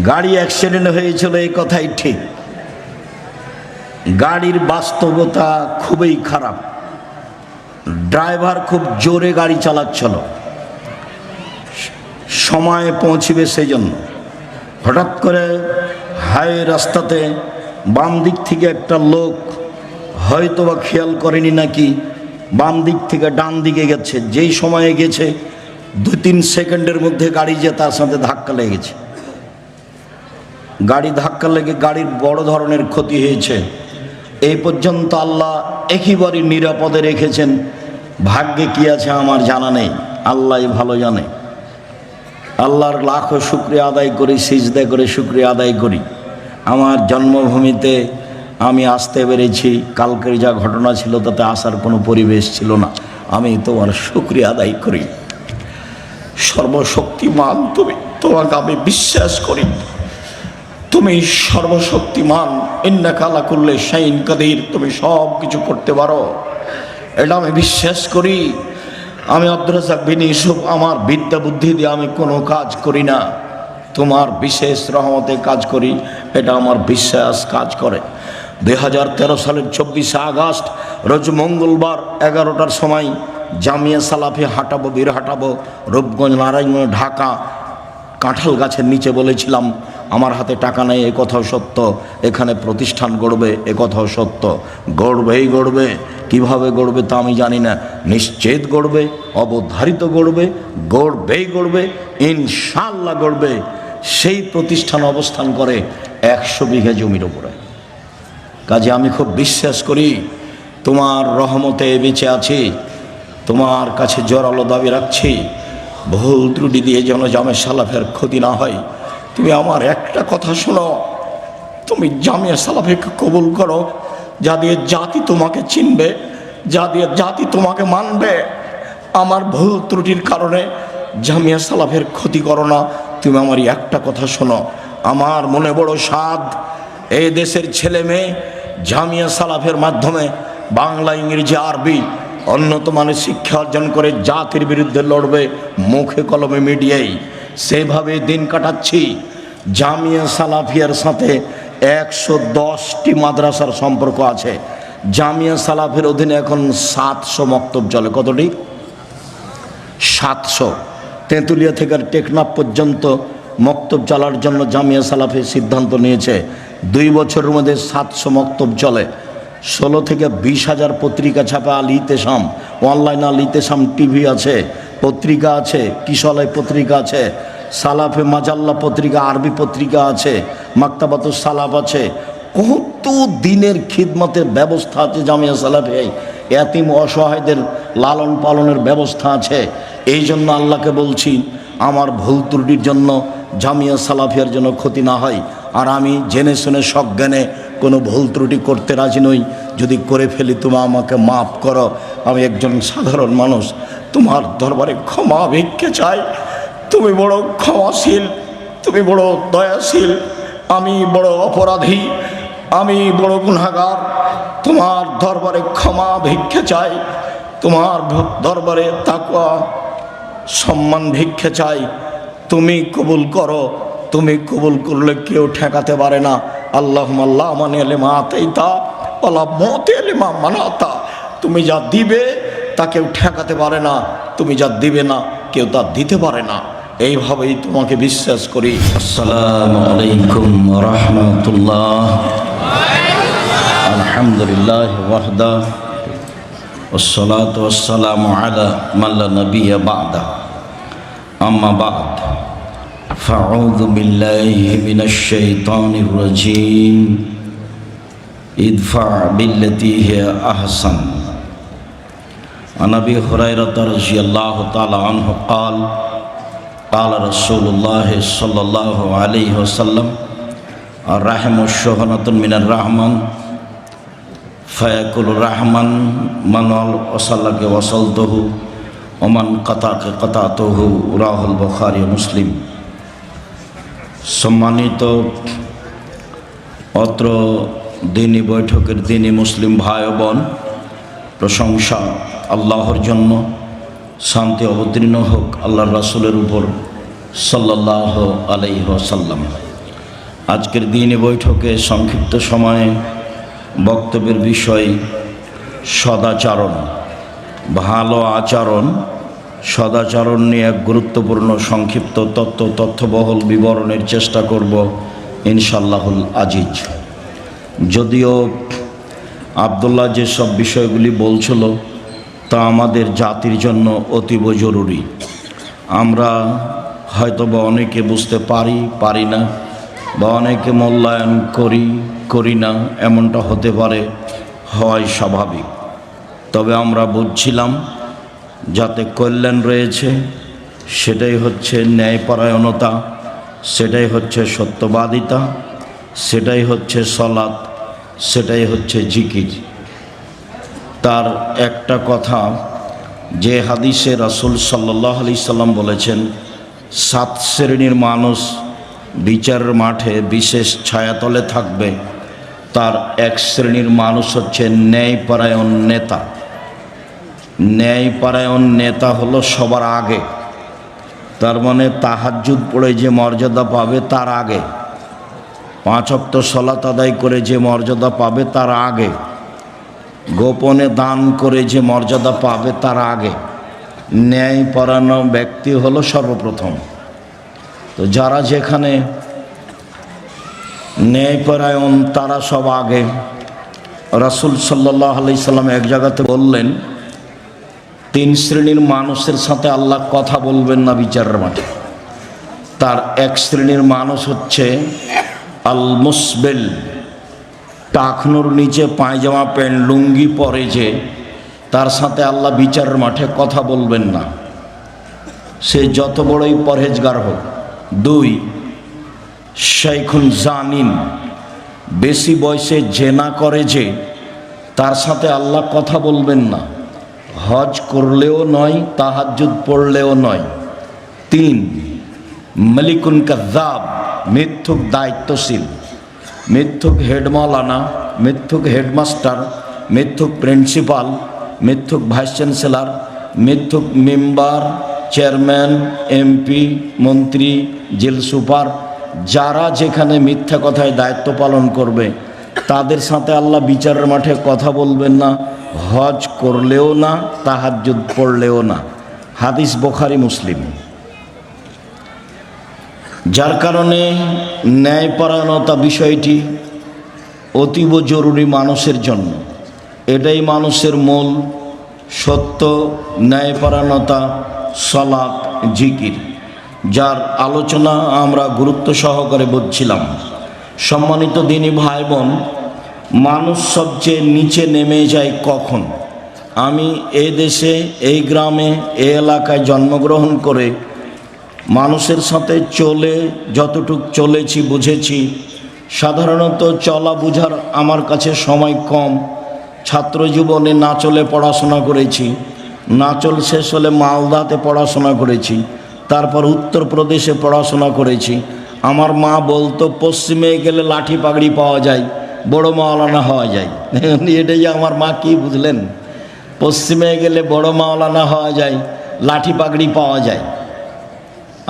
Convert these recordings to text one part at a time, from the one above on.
গাড়ি অ্যাক্সিডেন্ট হয়েছিল এই কথাই ঠিক। গাড়ির বাস্তবতা খুবই খারাপ। ড্রাইভার খুব জোরে গাড়ি চালাচ্ছিল, সময়ে পৌঁছবে সেই জন্য। হঠাৎ করে হাইওয়ে রাস্তাতে বাম দিক থেকে একটা লোক হয়তো বা খেয়াল করেনি নাকি বাম দিক থেকে ডান দিকে গেছে। যেই সময়ে গেছে 2-3 সেকেন্ডের মধ্যে গাড়ি যে তার সাথে ধাক্কা লেগেছে। গাড়ি ধাক্কা লেগে গাড়ির বড় ধরনের ক্ষতি হয়েছে। এই পর্যন্ত আল্লাহ একেবারে নিরাপদে রেখেছেন। ভাগ্যে কি আছে আমার জানা নেই, আল্লাহই ভালো জানে। আল্লাহর লাখো শুকরিয়া আদায় করি, সিজদা করে শুকরিয়া আদায় করি। আমার জন্মভূমিতে আমি আসতে পেরেছি। কালকের যা ঘটনা ছিল তাতে আসার কোনো পরিবেশ ছিল না। আমি তোমার শুকরিয়া আদায় করি। সর্বশক্তিমান তুমি, তোমাকে আমি বিশ্বাস করি। তুমি সর্বশক্তিমান, ইন্নাকা আলা কুল্লি শাইইন কাদির, তুমি সব কিছু করতে পারো, এটা আমি বিশ্বাস করি। আমি আব্দুর রাজ্জাক বিন ইউসুফ, আমার বিদ্যা বুদ্ধি দিয়ে আমি কোনো কাজ করি না, তোমার বিশেষ রহমতে কাজ করি, এটা আমার বিশ্বাস কাজ করে। 2013 সালের 24 আগস্ট রোজ মঙ্গলবার 11টার সময় জামিয়া সালাফি হাঁটাবো, বীর হাঁটাবো, রূপগঞ্জ, নারায়ণগঞ্জ, ঢাকা। কাঁঠাল গাছের নিচে বলেছিলাম আমার হাতে টাকা নেই, এ কথাও সত্য। এখানে প্রতিষ্ঠান গড়বে, এ কথাও সত্য। গড়বেই গড়বে, কিভাবে গড়বে তা আমি জানি না, নিশ্চিত গড়বে, অবধারিত গড়বে, গড়বেই গড়বে, ইনশাআল্লাহ গড়বে। সেই প্রতিষ্ঠান অবস্থান করে 100 বিঘা জমির উপরে। কাজে আমি খুব বিশ্বাস করি তোমার রহমতে বেঁচে আছি, তোমার কাছে জোরালো দাবি রাখছি, ভুল ত্রুটি দিয়ে যেন জামে সালাফের ক্ষতি না হয়। তুমি আমার একটা কথা শোনো, তুমি জামিয়া সালাফিকে কবুল করো, যা দিয়ে জাতি তোমাকে চিনবে, যা দিয়ে জাতি তোমাকে মানবে। আমার ভুল ত্রুটির কারণে জামিয়া সালাফের ক্ষতি করো না। তুমি আমার একটা কথা শোনো, আমার মনে বড় সাধ, এই দেশের ছেলে মেয়ে জামিয়া সালাফের মাধ্যমে বাংলা, ইংরেজি, আরবি উন্নত মানের শিক্ষা অর্জন করে জাতির বিরুদ্ধে লড়বে, মুখে কলমে মিডিয়ায়। সেভাবে দিন কাটাচ্ছি। জামিয়া সালাফিয়ার সাথে 110টি মাদ্রাসার সম্পর্ক আছে। জামিয়া সালাফের অধীনে এখন 700 মক্তব চলে। কতটি? 700। তেঁতুলিয়া থেকে টেকনাফ পর্যন্ত মক্তব চালার জন্য জামিয়া সালাফের সিদ্ধান্ত নিয়েছে। 2 বছরের মধ্যে 700 মক্তব চলে। 16 থেকে 20 হাজার পত্রিকা ছাপা। আল ইতেসাম অনলাইন, আল ইতেসাম টিভি আছে, পত্রিকা আছে, কিশলয় পত্রিকা আছে, সালাফে মাজাল্লা পত্রিকা, আরবি পত্রিকা আছে, মাকতাবাতুস সালাফ আছে। কত দিনের খিদমতের ব্যবস্থা আছে জামিয়া সালাফে। এতিম অসহায়দের লালন পালনের ব্যবস্থা আছে। এই জন্য আল্লাহকে বলছি আমার ভুল ত্রুটির জন্য জামিয়া সালাফিয়ার জন্য ক্ষতি না হয়। আর আমি জেনে শুনে সজ্ঞানে কোনো ভুল ত্রুটি করতে রাজি নই। যদি করে ফেলি তুমি আমাকে মাফ করো। আমি একজন সাধারণ মানুষ, তোমার দরবারে ক্ষমা ভিক্ষে চাই। তুমি বড় ক্ষমাশীল, তুমি বড় দয়াশীল। আমি বড় অপরাধী, আমি বড় গুনাহগার। তোমার দরবারে ক্ষমা ভিক্ষে চাই, তোমার দরবারে তাকওয়া সম্মান ভিক্ষে চাই। তুমি কবুল করো, তুমি কবুল করলে কেউ ঠেকাতে পারে না। আল্লাহুম্মা লা মানিয়া লিমা আতাইতা ওয়ালা মুতিয়া লিমা মানাতা। তুমি যা দিবে তা কেউ ঠেকাতে পারে না, তুমি যা দিবে না কেউ তা দিতে পারে না। এইভাবেই তোমাকে বিশ্বাস করি। আসসালামু আলাইকুম ওয়া রাহমাতুল্লাহ। আলহামদুলিল্লাহ ওয়াহদা ওয়াসসালাতু ওয়াসসালামু আলা মান লা নাবিয়্যা বা'দা। আম্মা বা'দ। ফাউযু বিল্লাহি মিনাশ শাইতানির রাজীম। ইদফা বিল্লাতী হিয়া আহসান। আন আবি হুরায়রা রাদিয়াল্লাহু তাআলা আনহু قال قال رسول الله صلى الله عليه وسلم الرحم شحنة من الرحمن فيقول الرحمن من وصلك وصلته ومن قطعك قطعته رواه البخاري ومسلم। সম্মানিত অত্র দিনী বৈঠকের দিনী মুসলিম ভাই বোন, প্রশংসা আল্লাহর জন্য, শান্তি অবতীর্ণ হোক আল্লাহর রাসূলের উপর সাল্লাল্লাহু আলাইহি ওয়াসাল্লাম। আজকের দিনে বৈঠকে সংক্ষিপ্ত সময়ে বক্তব্যের বিষয় সদাচরণ, ভালো আচরণ, সদাচরণ নিয়ে এক গুরুত্বপূর্ণ সংক্ষিপ্ত তথ্যবহল বিবরণের চেষ্টা করব ইনশাআল্লাহুল আজিজ। যদিও আব্দুল্লাহ যেসব বিষয়গুলি বলছিল তা আমাদের জাতির জন্য অতীব জরুরি। আমরা হয়তোবা অনেকে বুঝতে পারি না, বা অনেকে মূল্যায়ন করি না, এমনটা হতে পারে, হয় স্বাভাবিক। তবে আমরা বুঝছিলাম যাতে কল্যাণ রয়েছে, সেটাই হচ্ছে ন্যায়পরায়ণতা, সেটাই হচ্ছে সত্যবাদিতা, সেটাই হচ্ছে সলাত, সেটাই হচ্ছে জিকির। তার একটা কথা, যে হাদিসে রাসূল সাল্লাল্লাহু আলাইহি সাল্লাম বলেছেন 7 শ্রেণীর মানুষ বিচারের মাঠে বিশেষ ছায়াতলে থাকবে। তার এক শ্রেণীর মানুষ হচ্ছে ন্যায়পরায়ণ নেতা। ন্যায়পরায়ণ নেতা হলো সবার আগে, তার মানে তাহাজ্জুদ পড়ে যে মর্যাদা পাবে তার আগে, 5 ওয়াক্ত সালাত আদায় করে যে মর্যাদা পাবে তার আগে, গোপনে দান করে যে মর্যাদা পাবে তার আগে ন্যায়পরায়ণ ব্যক্তি হলো সর্বপ্রথম। তো যারা যেখানে ন্যায়পরায়ণ তারা সব আগে। রাসূল সাল্লাল্লাহু আলাইহি সাল্লাম এক জায়গাতে বললেন 3 শ্রেণীর মানুষের সাথে আল্লাহ কথা বলবেন না বিচারের মাঠে। তার এক শ্রেণীর মানুষ হচ্ছে আল মুসবেল, টাকনুর নিচে পায়জামা প্যান্ট লুঙ্গি পরে যে, তার সাথে আল্লাহ বিচারের মাঠে কথা বলবেন না, সে যত বড়ই পরহেজগার হোক। 2 শাইখুন জানিন, বেশি বয়সে জেনা করে যে, তার সাথে আল্লাহ কথা বলবেন না, হজ করলেও নয়, তাহাজ্জুদ পড়লেও নয়। 3 মালিকুন কাযাব, মিথ্যুক দায়িত্বশীল, মিথ্যুক হেড মাওলানা, মিথ্যুক হেডমাস্টার, মিথ্যুক প্রিন্সিপাল, মিথ্যুক ভাইস চ্যান্সেলর, মিথ্যুক মেম্বার, চেয়ারম্যান, এমপি, মন্ত্রী, জেল সুপার, যারা যেখানে মিথ্যা কথায় দায়িত্ব পালন করবে তাদের সাথে আল্লাহ বিচারের মাঠে কথা বলবেন না, হজ করলেও না, তাহাজ্জুদ পড়লেও না। হাদিস বুখারী মুসলিম। যার কারণে ন্যায়পরায়ণতা বিষয়টি অতীব জরুরি মানুষের জন্য। এটাই মানুষের মূল সত্য, ন্যায়পরায়ণতা, সালাত, জিকির, যার আলোচনা আমরা গুরুত্ব সহকারে বুঝছিলাম। সম্মানিত দিনী ভাই বোন, মানুষ সবচেয়ে নিচে নেমে যায় কখন? আমি এই দেশে, এই গ্রামে, এই এলাকায় জন্মগ্রহণ করে মানুষের সাথে চলে যতটুক চলেছি, বুঝেছি, সাধারণত চলা বুঝার আমার কাছে সময় কম। ছাত্র জীবনে নাচলে পড়াশোনা করেছি, নাচল শেষ হলে মালদাতে পড়াশোনা করেছি, তারপর উত্তরপ্রদেশে পড়াশোনা করেছি। আমার মা বলতো পশ্চিমে গেলে লাঠি পাগড়ি পাওয়া যায়, বড় মাওলানা হওয়া যায়। এটাই আমার মা কি বুঝলেন? পশ্চিমে গেলে বড় মাওলানা হওয়া যায়, লাঠি পাগড়ি পাওয়া যায়।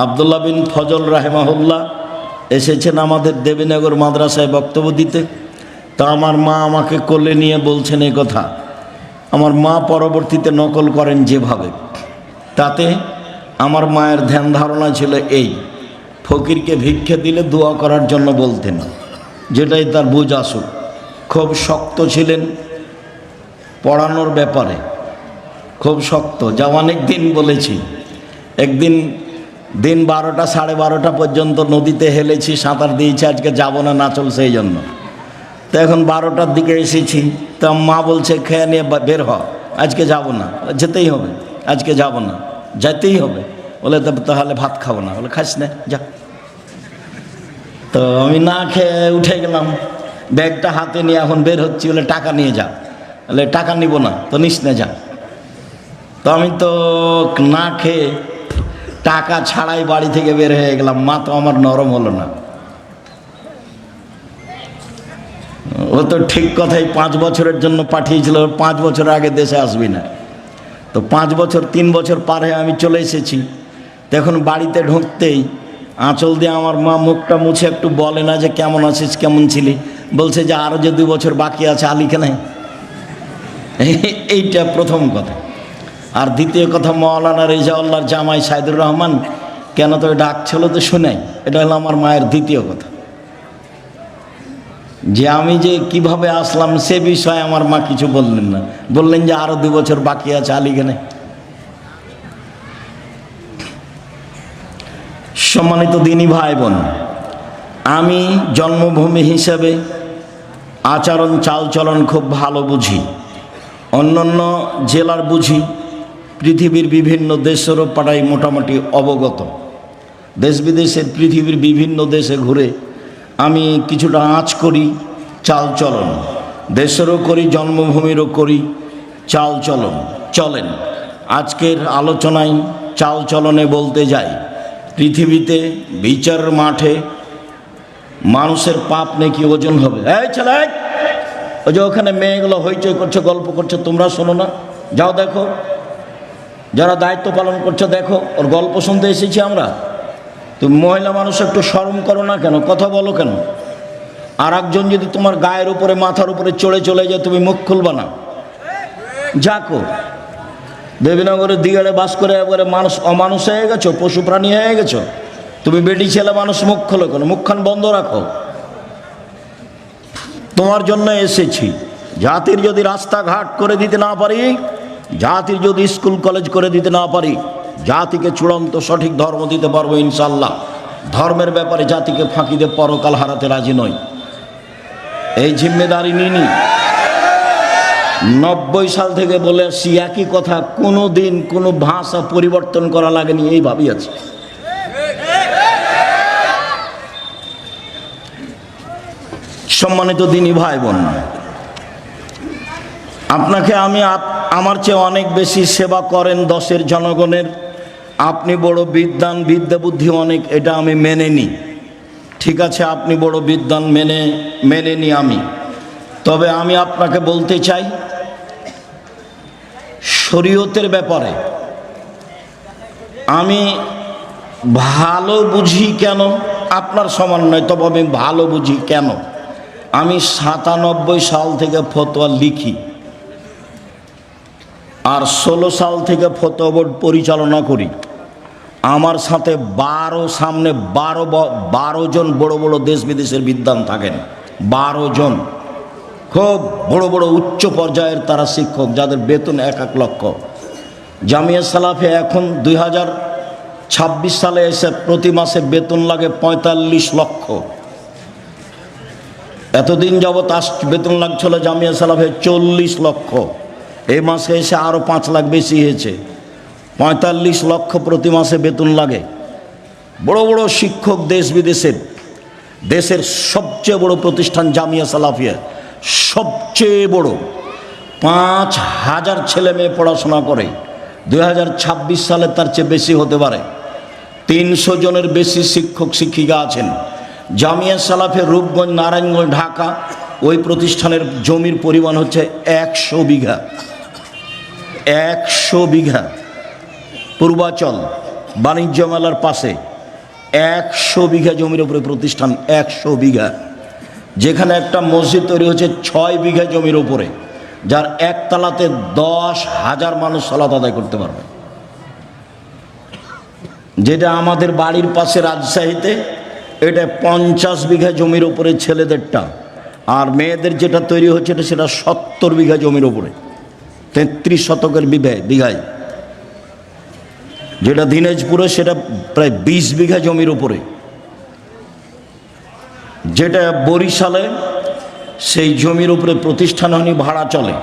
আব্দুল্লাহ বিন ফজল রাহেমাহুল্লাহ এসেছেন আমাদের দেবীনগর মাদ্রাসায় বক্তব্য দিতে। তা আমার মা আমাকে কোলে নিয়ে বলছেন এই কথা। আমার মা পরবর্তীতে নকল করেন যেভাবে, তাতে আমার মায়ের ধ্যান ধারণা ছিল এই, ফকিরকে ভিক্ষে দিলে দোয়া করার জন্য বলতেন, যেটাই তার বুঝ আসুক। খুব শক্ত ছিলেন পড়ানোর ব্যাপারে, খুব শক্ত, যা অনেক দিন বলেছি। একদিন দিন 12টা 12:30 পর্যন্ত নদীতে হেলেছি, সাঁতার দিয়েছি, আজকে যাব না নাচল সেই জন্য। তো এখন 12টার দিকে এসেছি, তা মা বলছে খেয়ে নিয়ে বের হ, আজকে যাব না। যেতেই হবে, আজকে যাব না, যেতেই হবে। বলে তাহলে ভাত খাবো না। বলে খাস না, যা। তো আমি না খেয়ে উঠে গেলাম, ব্যাগটা হাতে নিয়ে এখন বের হচ্ছি। বলে টাকা নিয়ে যা। বলে টাকা নিব না। তো নিস না, যা। তো আমি তো না খেয়ে টাকা ছাড়াই বাড়ি থেকে বের হয়ে গেলাম। মা তো আমার নরম হলো না। ও তো ঠিক কথাই 5 বছরের জন্য পাঠিয়েছিল, 5 বছর আগে দেশে আসবি না। তো 5 বছর 3 বছর পার হয়ে আমি চলে এসেছি। তো এখন বাড়িতে ঢুকতেই আঁচল দিয়ে আমার মা মুখটা মুছে একটু বলে না যে কেমন আছিস, কেমন ছিলি, বলছে যে আরও যে 2 বছর বাকি আছে আলীকে নাই। এইটা প্রথম কথা। আর দ্বিতীয় কথা, মৌলানা রেজাউল্লাহর জামাই সাইদুর রহমান কেন তো ডাকছিল তো শোনাই, এটা হলো আমার মায়ের দ্বিতীয় কথা। যে আমি যে কিভাবে আসলাম সে বিষয়ে আমার মা কিছু বললেন না, বললেন যে আরও 2 বছর বাকি আছে আলীকে নাই। সম্মানিত দিনী ভাই বোন, আমি জন্মভূমি হিসেবে আচরণ চালচলন খুব ভালো বুঝি, অন্যান্য জেলার বুঝি, পৃথিবীর বিভিন্ন দেশেরও পাড়ায় মোটামুটি অবগত। দেশ বিদেশের পৃথিবীর বিভিন্ন দেশে ঘুরে আমি কিছুটা আঁচ করি চালচলন, দেশেরও করি জন্মভূমিরও করি চালচলন। চলেন আজকের আলোচনায় চালচলনে বলতে যাই, পৃথিবীতে বিচারের মাঠে মানুষের পাপ নাকি ওজন হবে। এই ছেলে, ওই যে ওখানে মেয়েগুলো হইচই করছে, গল্প করছে, তোমরা শোনো না? যাও দেখো, যারা দায়িত্ব পালন করছে দেখো, ওর গল্প শুনতে এসেছি আমরা। তুমি মহিলা মানুষ একটু শরম করো না কেন? কথা বলো কেন? আর একজন যদি তোমার গায়ের উপরে মাথার উপরে চলে যায়, তুমি মুখ খুলবা না? যাকো, দেবীনগরে দিগাড়ে বাস করে একবারে মানুষ অমানুষ হয়ে গেছো, পশু প্রাণী হয়ে গেছো, তুমি বেটি ছেলে মানুষ, মুখ খোলো কেন? মুখখান বন্ধ রাখো। তোমার জন্য এসেছি। জাতির যদি রাস্তাঘাট করে দিতে না পারি, জাতির যদি স্কুল কলেজ করে দিতে না পারি, জাতিকে চূড়ান্ত সঠিক ধর্ম দিতে পারবো ইনশাল্লাহ। ধর্মের ব্যাপারে জাতিকে ফাঁকি দিয়ে পরকাল হারাতে রাজি নই। এই জিম্মেদারি নিনি। 90 সাল থেকে বলে আসছি একই কথা, কোনো দিন কোনো ভাষা পরিবর্তন করা লাগেনি, এইভাবেই আছে। সম্মানিত দিনী ভাই বোন, আপনাকে আমি আমার চেয়ে অনেক বেশি সেবা করেন দেশের জনগণের, আপনি বড় বিদ্বান, বিদ্যা বুদ্ধি অনেক, এটা আমি মেনে নিই। ঠিক আছে, আপনি বড় বিদ্বান, মেনে নিই আমি। তবে আমি আপনাকে বলতে চাই, শরীয়তের ব্যাপারে আমি ভালো বুঝি কেন, আপনার সমান নয়, তবে আমি ভালো বুঝি কেন। আমি 97 সাল থেকে ফতোয়া লিখি, আর 16 সাল থেকে ফতোয়া বোর্ড পরিচালনা করি। আমার সাথে 12 জন বড় বড় দেশ বিদেশের বিদ্বান থাকেন। 12 জন খুব বড় বড় উচ্চ পর্যায়ের তারা শিক্ষক, যাদের বেতন 1 লক্ষ। জামিয়া সালাফে এখন 2026 সালে এসে প্রতি মাসে বেতন লাগে 45 লক্ষ। এতদিন যাবৎ বেতন লাগছিল জামিয়া সালাফে 40 লক্ষ। এই মাসে এসে আরও 5 লাখ বেশি হয়েছে, 45 লক্ষ প্রতি মাসে বেতন লাগে। বড় বড় শিক্ষক দেশ বিদেশের। দেশের সবচেয়ে বড় প্রতিষ্ঠান জামিয়া সালাফিয়া, সবচেয়ে বড়। 5000 ছেলে মেয়ে পড়াশোনা করে। 2026 সালে তার চেয়ে বেশি হতে পারে। 300 জনের বেশি শিক্ষক শিক্ষিকা আছেন। জামিয়া সালাফে রূপগঞ্জ, নারায়ণগঞ্জ, ঢাকা, ওই প্রতিষ্ঠানের জমির পরিমাণ হচ্ছে 100 বিঘা। 100 বিঘা। পূর্বাচল বাণিজ্য মেলার পাশে 100 বিঘা জমির উপরে প্রতিষ্ঠান, 100 বিঘা। যেখানে একটা মসজিদ তৈরি হচ্ছে 6 বিঘা জমির উপরে, যার একতলাতে 10,000 মানুষ সালাত আদায় করতে পারবে। যেটা আমাদের বাড়ির পাশে রাজশাহীতে, এটা 50 বিঘা জমির উপরে ছেলেদেরটা, আর মেয়েদের যেটা তৈরি হচ্ছে সেটা 70 বিঘা জমির উপরে, 33 শতকের বিঘায়। যেটা দিনাজপুরে সেটা প্রায় 20 বিঘা জমির উপরে। যেটা বরিশালে সেই জমির উপরে প্রতিষ্ঠান হয়নি, ভাড়া চলে।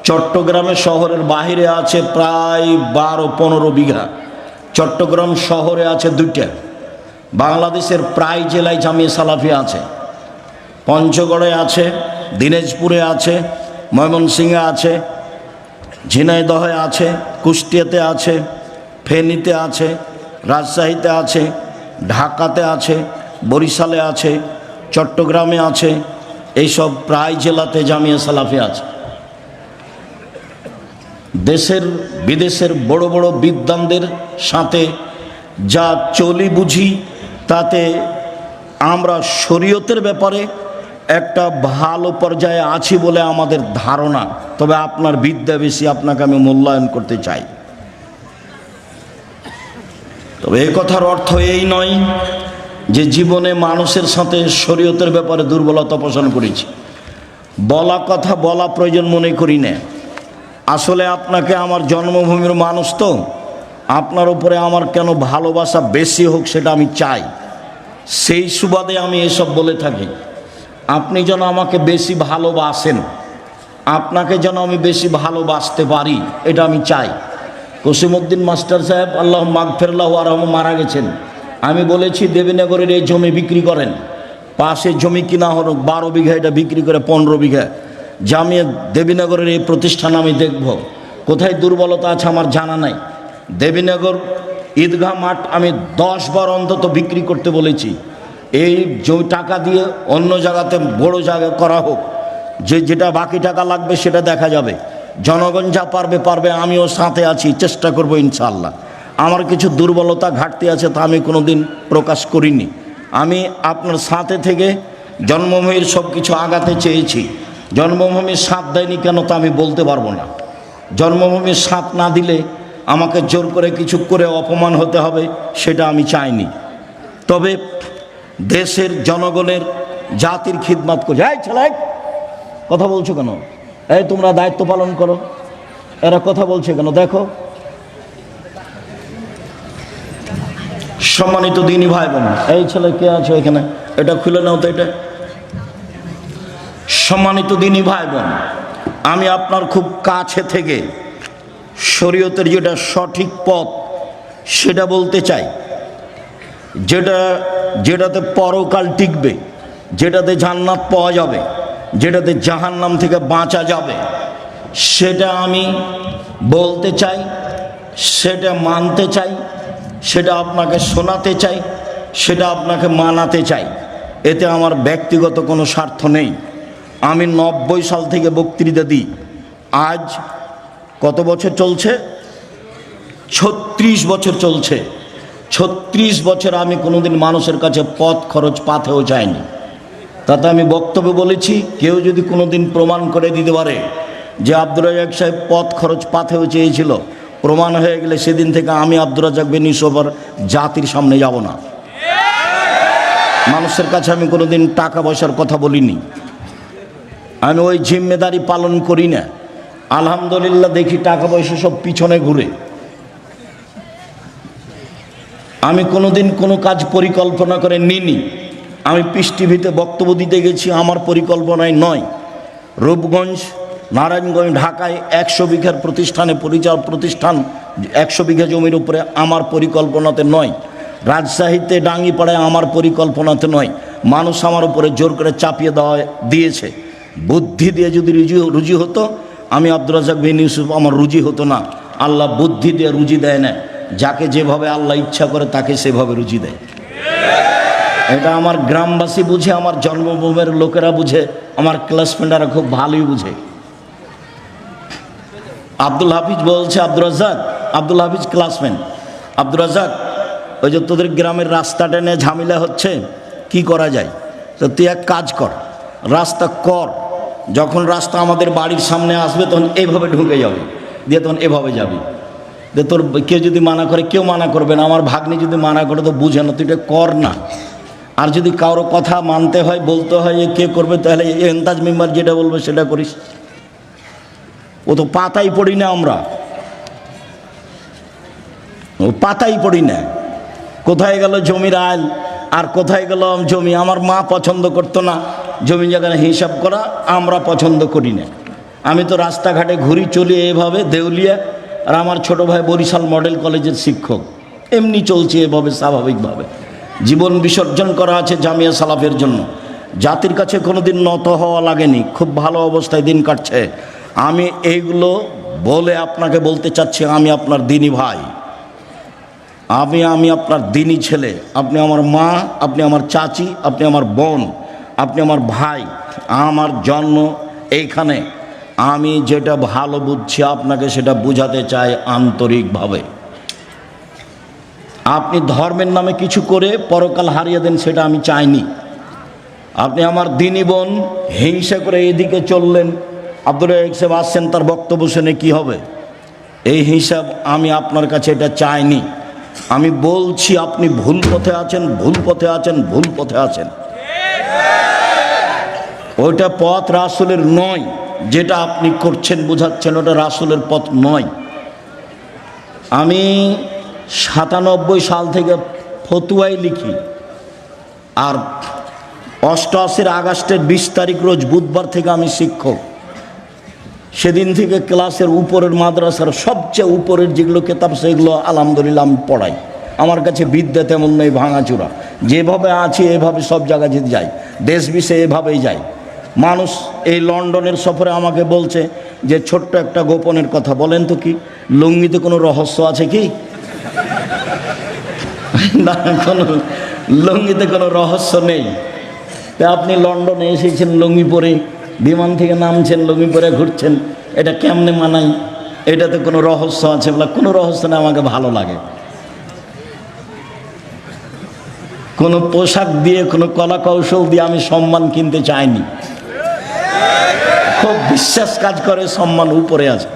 চট্টগ্রামে শহরের বাহিরে আছে প্রায় 12-15 বিঘা। চট্টগ্রাম শহরে আছে 2টা। বাংলাদেশের প্রায় জেলায় জামিয়া সালাফিয়া আছে। পঞ্চগড়ে আছে, দিনাজপুরে আছে, ময়মনসিংহে আছে, ঝিনাইদহে আছে, কুষ্টিয়াতে আছে, ফেনীতে আছে, রাজশাহীতে আছে, ঢাকাতে আছে, বরিশালে আছে, চট্টগ্রামে আছে। এইসব প্রায় জেলাতে জামিয়া সালাফিয়া আছে। দেশের বিদেশের বড় বড় বিদ্বানদের সাথে যা চলি বুঝি, তাতে আমরা শরীয়তের ব্যাপারে একটা ভালো পর্যায়ে আছি বলে আমাদের ধারণা। তবে আপনার বিদ্যা বেশি, আপনাকে আমি মূল্যায়ন করতে চাই। তবে এই কথার অর্থ এই নয় যে জীবনে মানুষের সাথে শরীয়তের ব্যাপারে দুর্বলতা পোষণ করেছি। বলা কথা বলা প্রয়োজন মনে করি না। আসলে আপনাকে আমার জন্মভূমির মানুষ তো, আপনার উপরে আমার কেন ভালোবাসা বেশি হোক সেটা আমি চাই। সেই সুবাদে আমি এসব বলে থাকি। আপনি যেন আমাকে বেশি ভালোবাসেন, আপনাকে যেন আমি বেশি ভালোবাসতে পারি, এটা আমি চাই। কসিমউদ্দিন মাস্টার সাহেব আল্লাহ মাগফিরাল্লাহ আরহাম মারা গেছেন। আমি বলেছি দেবীনগরের এই জমি বিক্রি করেন, পাশে জমি কিনা হলো 12 বিঘা, এটা বিক্রি করে 15 বিঘা জামিয়া দেবীনগরের এই প্রতিষ্ঠান আমি দেখব। কোথায় দুর্বলতা আছে আমার জানা নাই। দেবীনগর ঈদগাহ মাঠ আমি 10 বার অন্তত বিক্রি করতে বলেছি। এই জমি টাকা দিয়ে অন্য জায়গাতে বড় জায়গা করা হোক, যেটা বাকি টাকা লাগবে সেটা দেখা যাবে। জনগণ যা পারবে পারবে, আমিও সাথে আছি, চেষ্টা করব ইনশাআল্লাহ। আমার কিছু দুর্বলতা ঘাটতি আছে, তা আমি কোনো দিন প্রকাশ করিনি। আমি আপনার সাথে থেকে জন্মভূমির সব কিছু আগাতে চেয়েছি। জন্মভূমির সাথ দেয়নি কেন তা আমি বলতে পারবো না। জন্মভূমির সাথ না দিলে আমাকে জোর করে কিছু করে অপমান হতে হবে, সেটা আমি চাইনি। তবে দেশের জনগণের জাতির খিদমত করে। এই ছেলে কথা বলছো কেন? এই তোমরা দায়িত্ব পালন করো, এরা কথা বলছে কেন? দেখো, সম্মানিত দিনী ভাই বোন, এই ছেলে কে আছো এখানে, এটা খুলে নাও তো এটা। সম্মানিত দিনী ভাই বোন, আমি আপনার খুব কাছে থেকে শরীয়তের যেটা সঠিক পথ সেটা বলতে চাই। যেটাতে পরকাল টিকবে, যেটাতে জান্নাত পাওয়া যাবে, যেটাতে জাহান্নাম থেকে বাঁচা যাবে, সেটা আমি বলতে চাই, সেটা মানতে চাই, সেটা আপনাকে শোনাতে চাই, সেটা আপনাকে মানাতে চাই। এতে আমার ব্যক্তিগত কোনো স্বার্থ নেই। আমি 90 সাল থেকে বক্তৃতা দিই। আজ কত বছর চলছে? 36 বছর চলছে। 36 বছর আমি কোনোদিন মানুষের কাছে পথ খরচ পাথেও যাইনি। তাতে আমি বক্তব্য বলেছি, কেউ যদি কোনোদিন প্রমাণ করে দিতে পারে যে আব্দুর রাজ্জাক সাহেব পথ খরচ পাথেও চেয়েছিল, প্রমাণ হয়ে গেলে সেদিন থেকে আমি আব্দুর রাজ্জাক বিন ইউসুফ জাতির সামনে যাব না। মানুষের কাছে আমি কোনোদিন টাকা পয়সার কথা বলিনি। আমি ওই জিম্মেদারি পালন করি না। আলহামদুলিল্লাহ দেখি টাকা পয়সা সব পিছনে ঘুরে। আমি কোনোদিন কোনো কাজ পরিকল্পনা করে নিইনি। আমি পিস টিভিতে বক্তব্য দিতে গেছি, আমার পরিকল্পনায় নয়। রূপগঞ্জ, নারায়ণগঞ্জ, ঢাকায় 100 বিঘার প্রতিষ্ঠানে প্রতিষ্ঠান 100 বিঘা জমির উপরে আমার পরিকল্পনাতে নয়। রাজশাহীতে ডাঙ্গিপাড়ায় আমার পরিকল্পনাতে নয়। মানুষ আমার উপরে জোর করে চাপিয়ে দিয়েছে। বুদ্ধি দিয়ে যদি রুজি হতো, আমি আব্দুর রাজ্জাক বিন ইউসুফ আমার রুজি হতো না। আল্লাহ বুদ্ধি দিয়ে রুজি দেয় না, যাকে যেভাবে আল্লাহ ইচ্ছা করে তাকে সেভাবে রুজি দেয়। এটা আমার গ্রামবাসী বুঝে, আমার জন্মভূমির লোকেরা বুঝে, আমার ক্লাসমেটরা খুব ভালোই বুঝে। আব্দুল হাফিজ বলছে, আব্দুল হাফিজ ক্লাসমেট, আব্দুর রাজ্জাক, ওই যে তোদের গ্রামের রাস্তাটা নিয়ে ঝামেলা হচ্ছে, কি করা যায়? তো তুই এক কাজ কর, রাস্তা কর। যখন রাস্তা আমাদের বাড়ির সামনে আসবে তখন এইভাবে ঢুকে যাবে, দিয়ে তখন এভাবে যাবি। যে তোর কেউ যদি মানা করে, কেউ মানা করবে না। আমার ভাগ্নি যদি মানা করে তো বুঝে না, তুই এটা কর না। আর যদি কারো কথা মানতে হয়, বলতে হয়, কে করবে, তাহলে এন্তাজ মেম্বার যেটা বলবে সেটা করিস। ও তো পাতাই পড়ি না, আমরা ও পাতাই পড়ি না। কোথায় গেল জমির আইল, আর কোথায় গেল জমি? আমার মা পছন্দ করতো না জমি জায়গায় হিসাব করা, আমরা পছন্দ করি না। আমি তো রাস্তাঘাটে ঘুরি চলি এভাবে, দেউলিয়া। আর আমার ছোট ভাই বরিশাল মডেল কলেজের শিক্ষক। এমনি চলছে এভাবে স্বাভাবিকভাবে। জীবন বিসর্জন করা আছে জামিয়া সালাফের জন্য। জাতির কাছে কোনোদিন নত হওয়া লাগেনি, খুব ভালো অবস্থায় দিন কাটছে। আমি এইগুলো বলে আপনাকে বলতে চাচ্ছি, আমি আপনার দিনী ভাই, আমি আপনার দিনী ছেলে। আপনি আমার মা, আপনি আমার চাচি, আপনি আমার বোন, আপনি আমার ভাই। আমার জন্ম এইখানে। আমি যেটা ভালো বুঝছি আপনাকে সেটা বুঝাতে চাই আন্তরিকভাবে। আপনি ধর্মের নামে কিছু করে পরকাল হারিয়ে দেন, সেটা আমি চাইনি। আপনি আমার দিনী বোন হিংসা করে এদিকে চললেন, আব্দুল রাজ্জাক সাহেব আসছেন, তার বক্তব্য শুনে কি হবে, এই হিসাব আমি আপনার কাছে এটা চাইনি। আমি বলছি আপনি ভুল পথে আছেন, ভুল পথে আছেন, ভুল পথে আছেন। ওইটা পথ রাসূলের নয়, যেটা আপনি করছেন বোঝাচ্ছেন ওটা রাসূলের পথ নয়। আমি 97 সাল থেকে ফতুয়াই লিখি, আর 88 আগস্টের 20 তারিখ রোজ বুধবার থেকে আমি শিক্ষক। সেদিন থেকে ক্লাসের উপরের মাদ্রাসার সবচেয়ে উপরের যেগুলো কেতাব সেগুলো আলহামদুলিল্লাহ আমি পড়াই। আমার কাছে বিদ্যা তেমন নেই, ভাঙাচোরা, যেভাবে আছি এভাবে সব জায়গায় যেতে যাই, দেশ বিশে এভাবেই যাই। মানুষ এই লন্ডনের সফরে আমাকে বলছে যে ছোট্ট একটা গোপনের কথা বলেন তো, কি লুঙ্গিতে কোনো রহস্য আছে কি? না, কোনো লুঙ্গিতে কোনো রহস্য নেই। তা আপনি লন্ডনে এসেছেন লুঙ্গি পরে, বিমান থেকে নামছেন লুঙ্গি পরে ঘুরছেন, এটা কেমনে মানাই? এটাতে কোনো রহস্য আছে বলে? কোনো রহস্য না, আমাকে ভালো লাগে। কোনো পোশাক দিয়ে, কোনো কলা কৌশল দিয়ে আমি সম্মান কিনতে চাইনি। খুব বিশ্বাস কাজ করে, সম্মান উপরে আছে।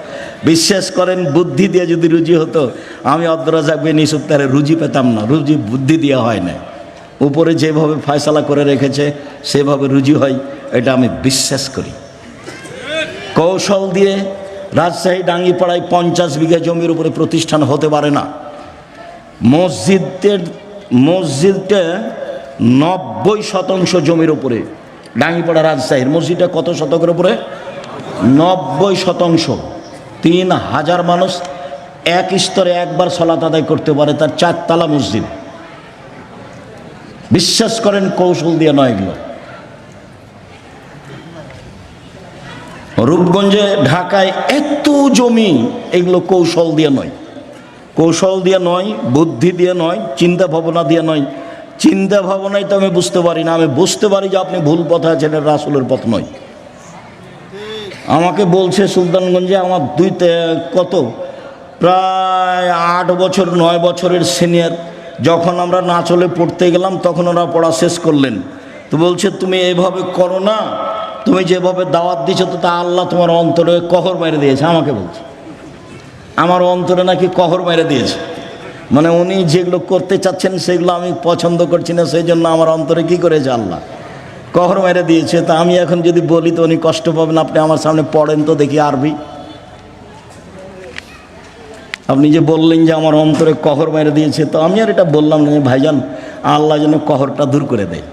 বিশ্বাস করেন বুদ্ধি দিয়ে যদি রুজি হতো, আমি আব্দুর রাজ্জাক বিন ইউসুফ তারে রুজি পেতাম না। রুজি বুদ্ধি দিয়ে হয় না, উপরে যেভাবে ফয়সালা করে রেখেছে সেভাবে রুজি হয়, এটা আমি বিশ্বাস করি। কৌশল দিয়ে রাজশাহী ডাঙ্গিপাড়ায় 50 বিঘা জমির উপরে প্রতিষ্ঠান হতে পারে না। মসজিদটা 90% জমির উপরে, ডাঙ্গিপাড়া রাজশাহীর মসজিদটা কত শতকের উপরে? 90%। 3000 মানুষ এক স্তরে একবার সালাত আদায় করতে পারে, তার 4 তলা মসজিদ। বিশ্বাস করেন কৌশল দিয়ে নয় এগুলো। রূপগঞ্জে, ঢাকায় এত জমি, এগুলো কৌশল দিয়ে নয়, কৌশল দিয়ে নয়, বুদ্ধি দিয়ে নয়, চিন্তা ভাবনা দিয়ে নয়। চিন্তা ভাবনাই তো আমি বুঝতে পারি না। আমি বুঝতে পারি যে আপনি ভুল পথে আছেন, এটা রাসূলের পথ নয়। আমাকে বলছে সুলতানগঞ্জে আমার প্রায় 8 বছর 9 বছরের সিনিয়র, যখন আমরা নাচলে পড়তে গেলাম তখন ওরা পড়া শেষ করলেন। তো বলছে তুমি এইভাবে করো না, তুমি যেভাবে দাওয়াত দিচ্ছ তো তা আল্লাহ তোমার অন্তরে কহর মেরে দিয়েছে। আমাকে বলছে আমার অন্তরে নাকি কহর মেরে দিয়েছে, মানে উনি যেগুলো করতে চাচ্ছেন সেগুলো আমি পছন্দ করছি না, সেই জন্য আমার অন্তরে কি করেছে আল্লাহ কহর মেরে দিয়েছে। তা আমি এখন যদি বলি তো উনি কষ্ট পাবেন। আপনি আমার সামনে পড়েন তো দেখি আরবি। আপনি যে বললেন যে আমার অন্তরে কহর মেরে দিয়েছে, তো আমি আর এটা বললাম না ভাইজান আল্লাহ যেন কহরটা দূর করে দেয়।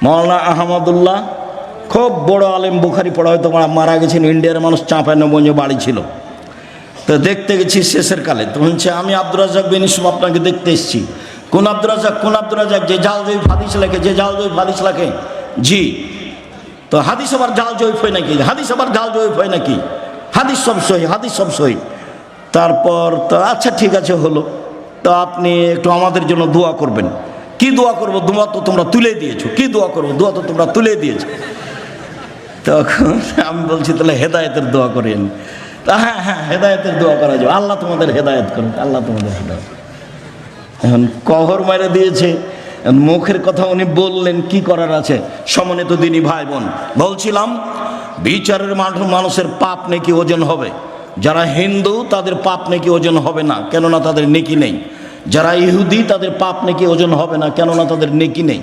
মাওলানা আহমদুল্লাহ খুব বড় আলেম, বুখারি পড়া, হয়তো মারা গেছেন, ইন্ডিয়ার মানুষ, 95 বাড়ি ছিল। তো দেখতে গেছি শেষের কালে, তো বলছে আমি আব্দুর রাজ্জাক বিন ইউসুফ আপনাকে দেখতে এসেছি। কোন আব্দুর রাজ্জাক? কোন আব্দুর রাজ্জাক? যে জাল জয়ীফ হাদিস লেখে, যে জাল জয়ীফ হাদিস লেখে। জি। তো হাদিস আবার জাল জয়ীফ হয় নাকি? হাদিস আবার জাল জয়ীফ হয় নাকি? হাদিস সব সহি, হাদিস সব সহি। তারপর তো আচ্ছা ঠিক আছে হলো, তো আপনি একটু আমাদের জন্য দোয়া করবেন। কি দোয়া করবো? দোয়া তো তোমরা তুলে দিয়েছো। কি দোয়া করবো? দোয়া তো তোমরা তুলে দিয়েছো। তখন আমি বলছি তাহলে হেদায়েতের দোয়া করেন। হ্যাঁ হ্যাঁ, হেদায়েতের দোয়া করা যাবে, আল্লাহ তোমাদের হেদায়েত করুন, আল্লাহ তোমাদের হেদায়েত। এখন কহর মেরে দিয়েছে, মুখের কথা উনি বললেন, কি করার আছে? সম্মানিত দিনী ভাই বোন, বলছিলাম বিচারের মাঠে মানুষের পাপ নেকি ওজন হবে। যারা হিন্দু তাদের পাপ নেকি ওজন হবে না, কেননা তাদের নেকি নেই। যারা ইহুদি তাদের পাপ নেকি ওজন হবে না, কেননা তাদের নেকি নেই।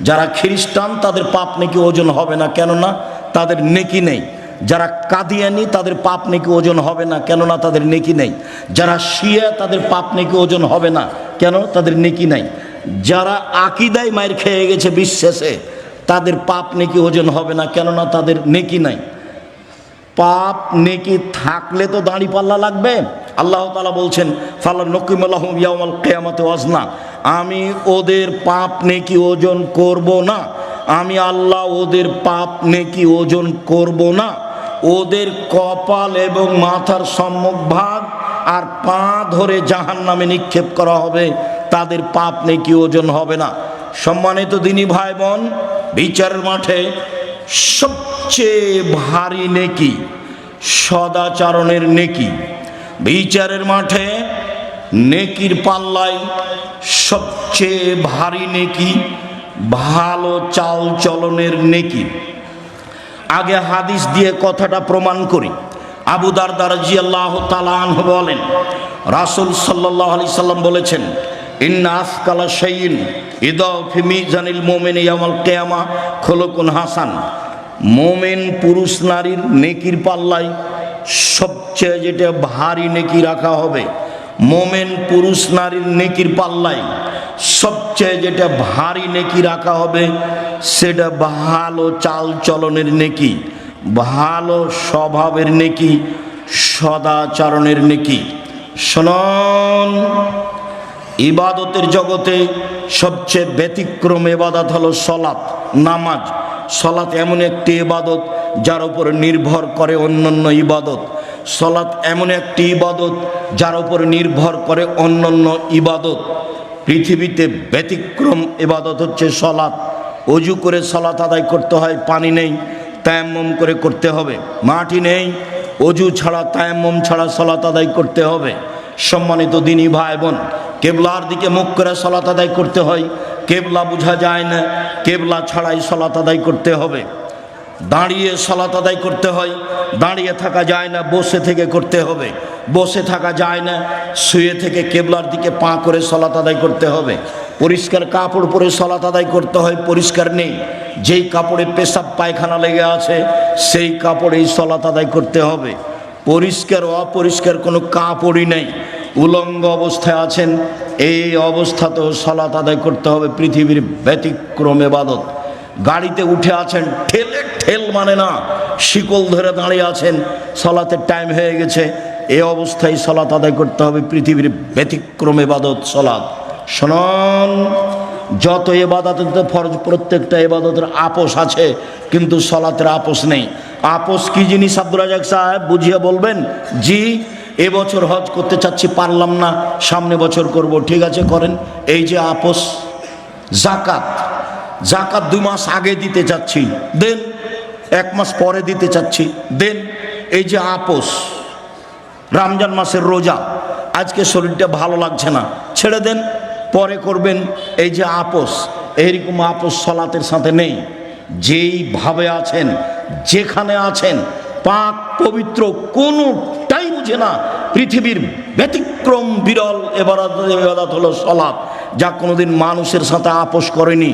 যারা খ্রিস্টান তাদের পাপ নেকি ওজন হবে না, কেননা তাদের নেকি নেই। যারা কাদিয়ানি তাদের পাপ নেকি ওজন হবে না, কেননা তাদের নেকি নেই। যারা শিয়া তাদের পাপ নেকি ওজন হবে না, কেন? তাদের নেকি নাই। যারা আকীদায় মাইর খেয়ে গেছে বিশ্বাসে, তাদের পাপ নেকি ওজন হবে না, কেননা তাদের নেকি নাই। পাপ নেকি থাকলে তো দাঁড়ি পাল্লা লাগবে। আল্লাহ তাআলা বলছেন ফালা নকিম লাহুম ইয়াউমাল কিয়ামাতি ওয়াজনা, আমি ওদের পাপ নেকি ওজন করব না। আমি আল্লাহ ওদের পাপ নেকি ওজন করব না। ওদের কপাল এবং মাথার সম্মুখ ভাগ আর পা ধরে জাহান্নামে নিক্ষেপ করা হবে, তাদের পাপ নেকি ওজন হবে না। সম্মানিত দিনী ভাই বোন, বিচারের মাঠে সবচেয়ে ভারী নেকি সদাচরণের নেকি। বিচারের মাঠে নেকির পাল্লায় সবচেয়ে ভারী নেকি ভালো চাল চলনের নেকি। আগে হাদিস দিয়ে কথাটা প্রমাণ করি। আবু দারদা রাদিয়াল্লাহু তাআলা আনহু বলেন, রাসূল সাল্লাল্লাহু আলাইহি সাল্লাম বলেছেন, ইন্না আসকালা শাইইন ইদা ফি মিজানিল মুমিনি ইয়াউমাল কিয়ামা খুলুকুন হাসান। মুমিন পুরুষ নারীর নেকির পাল্লায় সবচেয়ে যেটা ভারী নেকি রাখা হবে, মুমিন পুরুষ নারীর নেকির পাল্লায় সবচেয়ে যেটা ভারী নেকি রাখা হবে সেটা ভালো চাল চলনের নেকি, ভালো স্বভাবের নেকি, সদাচরণের নেকি। শুনুন, ইবাদতের জগতে সবচেয়ে ব্যতিক্রম ইবাদত হলো সলাত, নামাজ। সলাত এমন একটি ইবাদত যার উপর নির্ভর করে অন্যান্য ইবাদত। সলাত এমন একটি ইবাদত যার উপর নির্ভর করে অন্যান্য ইবাদত। পৃথিবীতে ব্যতিক্রম ইবাদত হচ্ছে সলাত। অজু করে সলাত আদায় করতে হয়, পানি নেই, তায়াম্মুম করে করতে হবে। মাটি নেই, অজু ছাড়া তায়াম্মুম ছাড়া সলাত আদায় করতে হবে। সম্মানিত দিনী ভাই বোন, কেবলার দিকে মুখ করে সলাত আদায় করতে হয়, কেবলা বোঝা যায় না, কেবলা ছাড়াই সলাত আদায় করতে হবে। দাঁড়িয়ে সলাত আদায় করতে হয়, দাঁড়িয়ে থাকা যায় না, বসে থেকে করতে হবে। বসে থাকা যায় না, শুয়ে থেকে কেবলার দিকে পা করে সলাত আদায় করতে হবে। পরিষ্কার কাপড় পরে সলাত আদায় করতে হয়, পরিষ্কার নেই, যেই কাপড়ে পেশাব পায়খানা লেগে আছে সেই কাপড়েই সলাত আদায় করতে হবে। পরিষ্কার অপরিষ্কার কোনো কাপড়ই নেই, উলঙ্গ অবস্থায় আছেন, এই অবস্থাতেও সলাত আদায় করতে হবে। পৃথিবীর ব্যতিক্রম ইবাদত। গাড়িতে উঠে আছেন, ঠেল মানে না, শিকল ধরে দাঁড়িয়ে আছেন, সলাতের টাইম হয়ে গেছে, এই অবস্থায় সলাত আদায় করতে হবে। পৃথিবীর ব্যতিক্রম ইবাদত সলাত। শুনুন, যত ইবাদতের ফরজ, প্রত্যেকটা ইবাদতের আপোষ আছে, কিন্তু সলাতের আপোষ নেই। আপোষ কি জিনিস আব্দুল রাজাক সাহেব বুঝিয়ে বলবেন? জি, এবছর হজ করতে চাচ্ছি, পারলাম না, সামনে বছর করব। ঠিক আছে, করেন। এই যে আপোষ। জাকাত, জাকাত 2 মাস আগে দিতে চাচ্ছি, দেন। 1 মাস পরে দিতে চাচ্ছি, দেন। এই যে আপোষ। রমজান মাসের রোজা, আজকে শরীরটা ভালো লাগছে না, ছেড়ে দেন, পরে করবেন। এই যে আপোষ, এইরকম আপোষ সলাতের সাথে নেই। যেইভাবে আছেন, যেখানে আছেন, পাক পবিত্র, কোনোটাই বুঝে না। পৃথিবীর ব্যতিক্রম বিরল ইবাদত হলো সলাত, যা কোনোদিন মানুষের সাথে আপোষ করেনি।